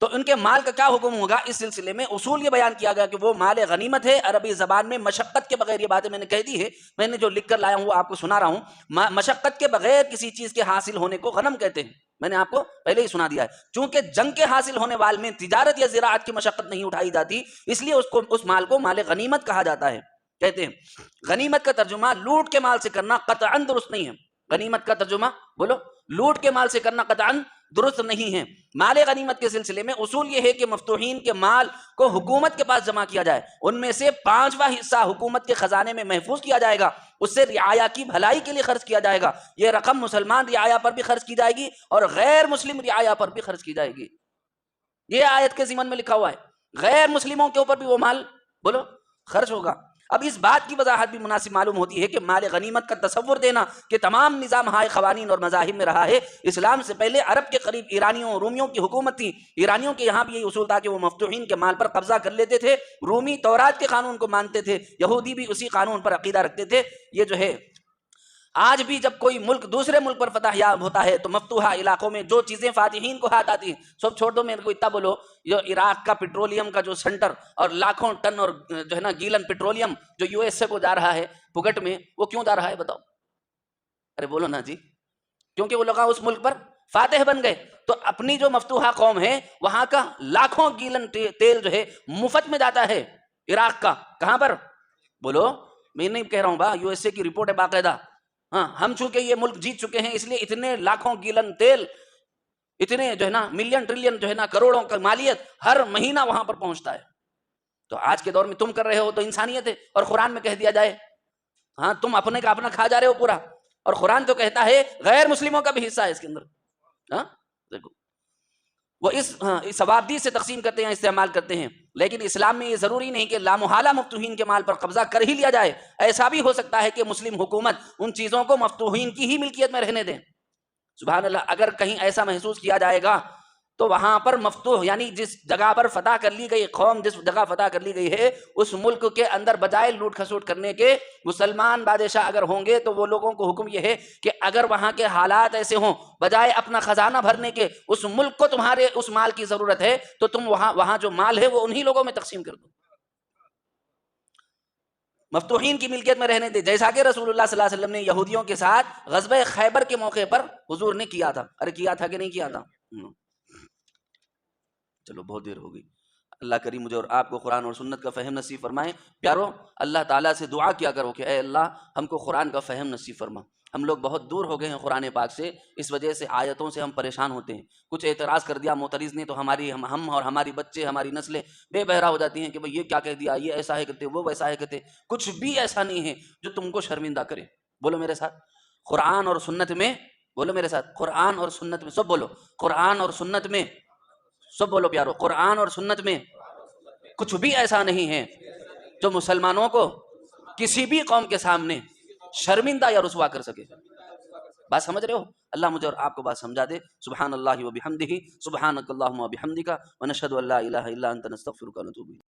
تو ان کے مال کا کیا حکم ہوگا, اس سلسلے میں اصول یہ بیان کیا گیا کہ وہ مال غنیمت ہے. عربی زبان میں مشقت کے بغیر, یہ باتیں میں نے کہہ دی ہے, میں نے جو لکھ کر لایا ہوں وہ آپ کو سنا رہا ہوں. مشقت کے بغیر کسی چیز کے حاصل ہونے کو غنم کہتے ہیں, میں نے آپ کو پہلے ہی سنا دیا ہے. چونکہ جنگ کے حاصل ہونے والے میں تجارت یا زراعت کی مشقت نہیں اٹھائی جاتی, اس لیے اس مال کو مال غنیمت کہا جاتا ہے. کہتے ہیں غنیمت کا ترجمہ لوٹ کے مال سے کرنا قطعاً درست نہیں ہے. غنیمت کا ترجمہ بولو, لوٹ کے مال سے کرنا قطعاً درست نہیں ہے. مال غنیمت کے سلسلے میں اصول یہ ہے کہ مفتوحین کے مال کو حکومت کے پاس جمع کیا جائے, ان میں سے 5واں حصہ حکومت کے خزانے میں محفوظ کیا جائے گا, اس سے رعایا کی بھلائی کے لیے خرچ کیا جائے گا. یہ رقم مسلمان رعایا پر بھی خرچ کی جائے گی اور غیر مسلم رعایا پر بھی خرچ کی جائے گی. یہ آیت کے ضمن میں لکھا ہوا ہے, غیر مسلموں کے اوپر بھی وہ مال بولو خرچ ہوگا. اب اس بات کی وضاحت بھی مناسب معلوم ہوتی ہے کہ مال غنیمت کا تصور دینا کہ تمام نظام ہائے قوانین اور مذاہب میں رہا ہے. اسلام سے پہلے عرب کے قریب ایرانیوں اور رومیوں کی حکومت تھی. ایرانیوں کے یہاں بھی یہی اصول تھا کہ وہ مفتوحین کے مال پر قبضہ کر لیتے تھے. رومی تورات کے قانون کو مانتے تھے, یہودی بھی اسی قانون پر عقیدہ رکھتے تھے. یہ جو ہے آج بھی جب کوئی ملک دوسرے ملک پر فتح یاب ہوتا ہے تو مفتوحہ علاقوں میں جو چیزیں فاتحین کو ہاتھ آتی ہیں, سب چھوڑ دو, میرے کو اتنا بولو, جو عراق کا پیٹرولیم کا جو سینٹر اور لاکھوں ٹن اور جو ہے نا گیلن پیٹرولیم جو یو ایس اے کو جا رہا ہے پھگٹ میں, وہ کیوں جا رہا ہے بتاؤ؟ ارے بولو نا جی, کیونکہ وہ لوگ اس ملک پر فاتح بن گئے. تو اپنی جو مفتوحہ قوم ہے وہاں کا لاکھوں گیلن تیل جو ہے مفت میں جاتا ہے. عراق کا کہاں پر بولو, میں نہیں کہہ رہا ہوں با, یو ایس اے کی رپورٹ ہے باقاعدہ. ہاں, ہم چونکہ یہ ملک جیت چکے ہیں اس لیے اتنے لاکھوں گیلن تیل اتنے جو ہے نا ملین ٹریلین جو ہے نا کروڑوں کا مالیت ہر مہینہ وہاں پر پہنچتا ہے. تو آج کے دور میں تم کر رہے ہو تو انسانیت ہے, اور قرآن میں کہہ دیا جائے ہاں تم اپنے کا اپنا کھا جا رہے ہو پورا, اور قرآن تو کہتا ہے غیر مسلموں کا بھی حصہ ہے اس کے اندر. ہاں دیکھو وہ اس ثوابدید سے تقسیم کرتے ہیں, استعمال کرتے ہیں, لیکن اسلام میں یہ ضروری نہیں کہ لامحالہ مفتوحین کے مال پر قبضہ کر ہی لیا جائے. ایسا بھی ہو سکتا ہے کہ مسلم حکومت ان چیزوں کو مفتوحین کی ہی ملکیت میں رہنے دیں. سبحان اللہ. اگر کہیں ایسا محسوس کیا جائے گا تو وہاں پر مفتوح یعنی جس جگہ پر فتح کر لی گئی قوم, جس جگہ فتح کر لی گئی ہے, اس ملک کے اندر بجائے لوٹ کھسوٹ کرنے کے مسلمان بادشاہ اگر ہوں گے تو وہ لوگوں کو حکم یہ ہے کہ اگر وہاں کے حالات ایسے ہوں, بجائے اپنا خزانہ بھرنے کے اس ملک کو تمہارے اس مال کی ضرورت ہے تو تم وہاں جو مال ہے وہ انہی لوگوں میں تقسیم کر دو, مفتوحین کی ملکیت میں رہنے دے. جیسا کہ رسول اللہ صلی اللہ علیہ وسلم نے یہودیوں کے ساتھ غزوہ خیبر کے موقع پر حضور نے کیا تھا. ارے کیا تھا کہ نہیں کیا تھا؟ چلو بہت دیر ہو گئی. اللہ کریم مجھے اور آپ کو قرآن اور سنت کا فہم نصیب فرمائے. پیارو, اللہ تعالیٰ سے دعا کیا کرو کہ اے اللہ ہم کو قرآن کا فہم نصیب فرما. ہم لوگ بہت دور ہو گئے ہیں قرآن پاک سے, اس وجہ سے آیتوں سے ہم پریشان ہوتے ہیں. کچھ اعتراض کر دیا معترض نے تو ہم اور ہماری بچے ہماری نسلیں بے بہرا ہو جاتی ہیں کہ بھئی یہ کیا کہہ دیا, یہ ایسا ہے کہتے, وہ ویسا ہے کہتے. کچھ بھی ایسا نہیں ہے جو تم کو شرمندہ کرے. بولو میرے ساتھ قرآن اور سنت میں, بولو میرے ساتھ قرآن اور سنت میں, سب بولو قرآن اور سنت میں, سب بولو پیارو قرآن اور سنت میں کچھ بھی ایسا نہیں ہے جو مسلمانوں کو کسی بھی قوم کے سامنے شرمندہ یا رسوا کر سکے. بات سمجھ رہے ہو؟ اللہ مجھے اور آپ کو بات سمجھا دے. سبحان اللہ و بحمدہ, سبحانک اللہم و بحمدک, ونشہد ان لا الہ الا انت نستغفرک و نتوب الیک.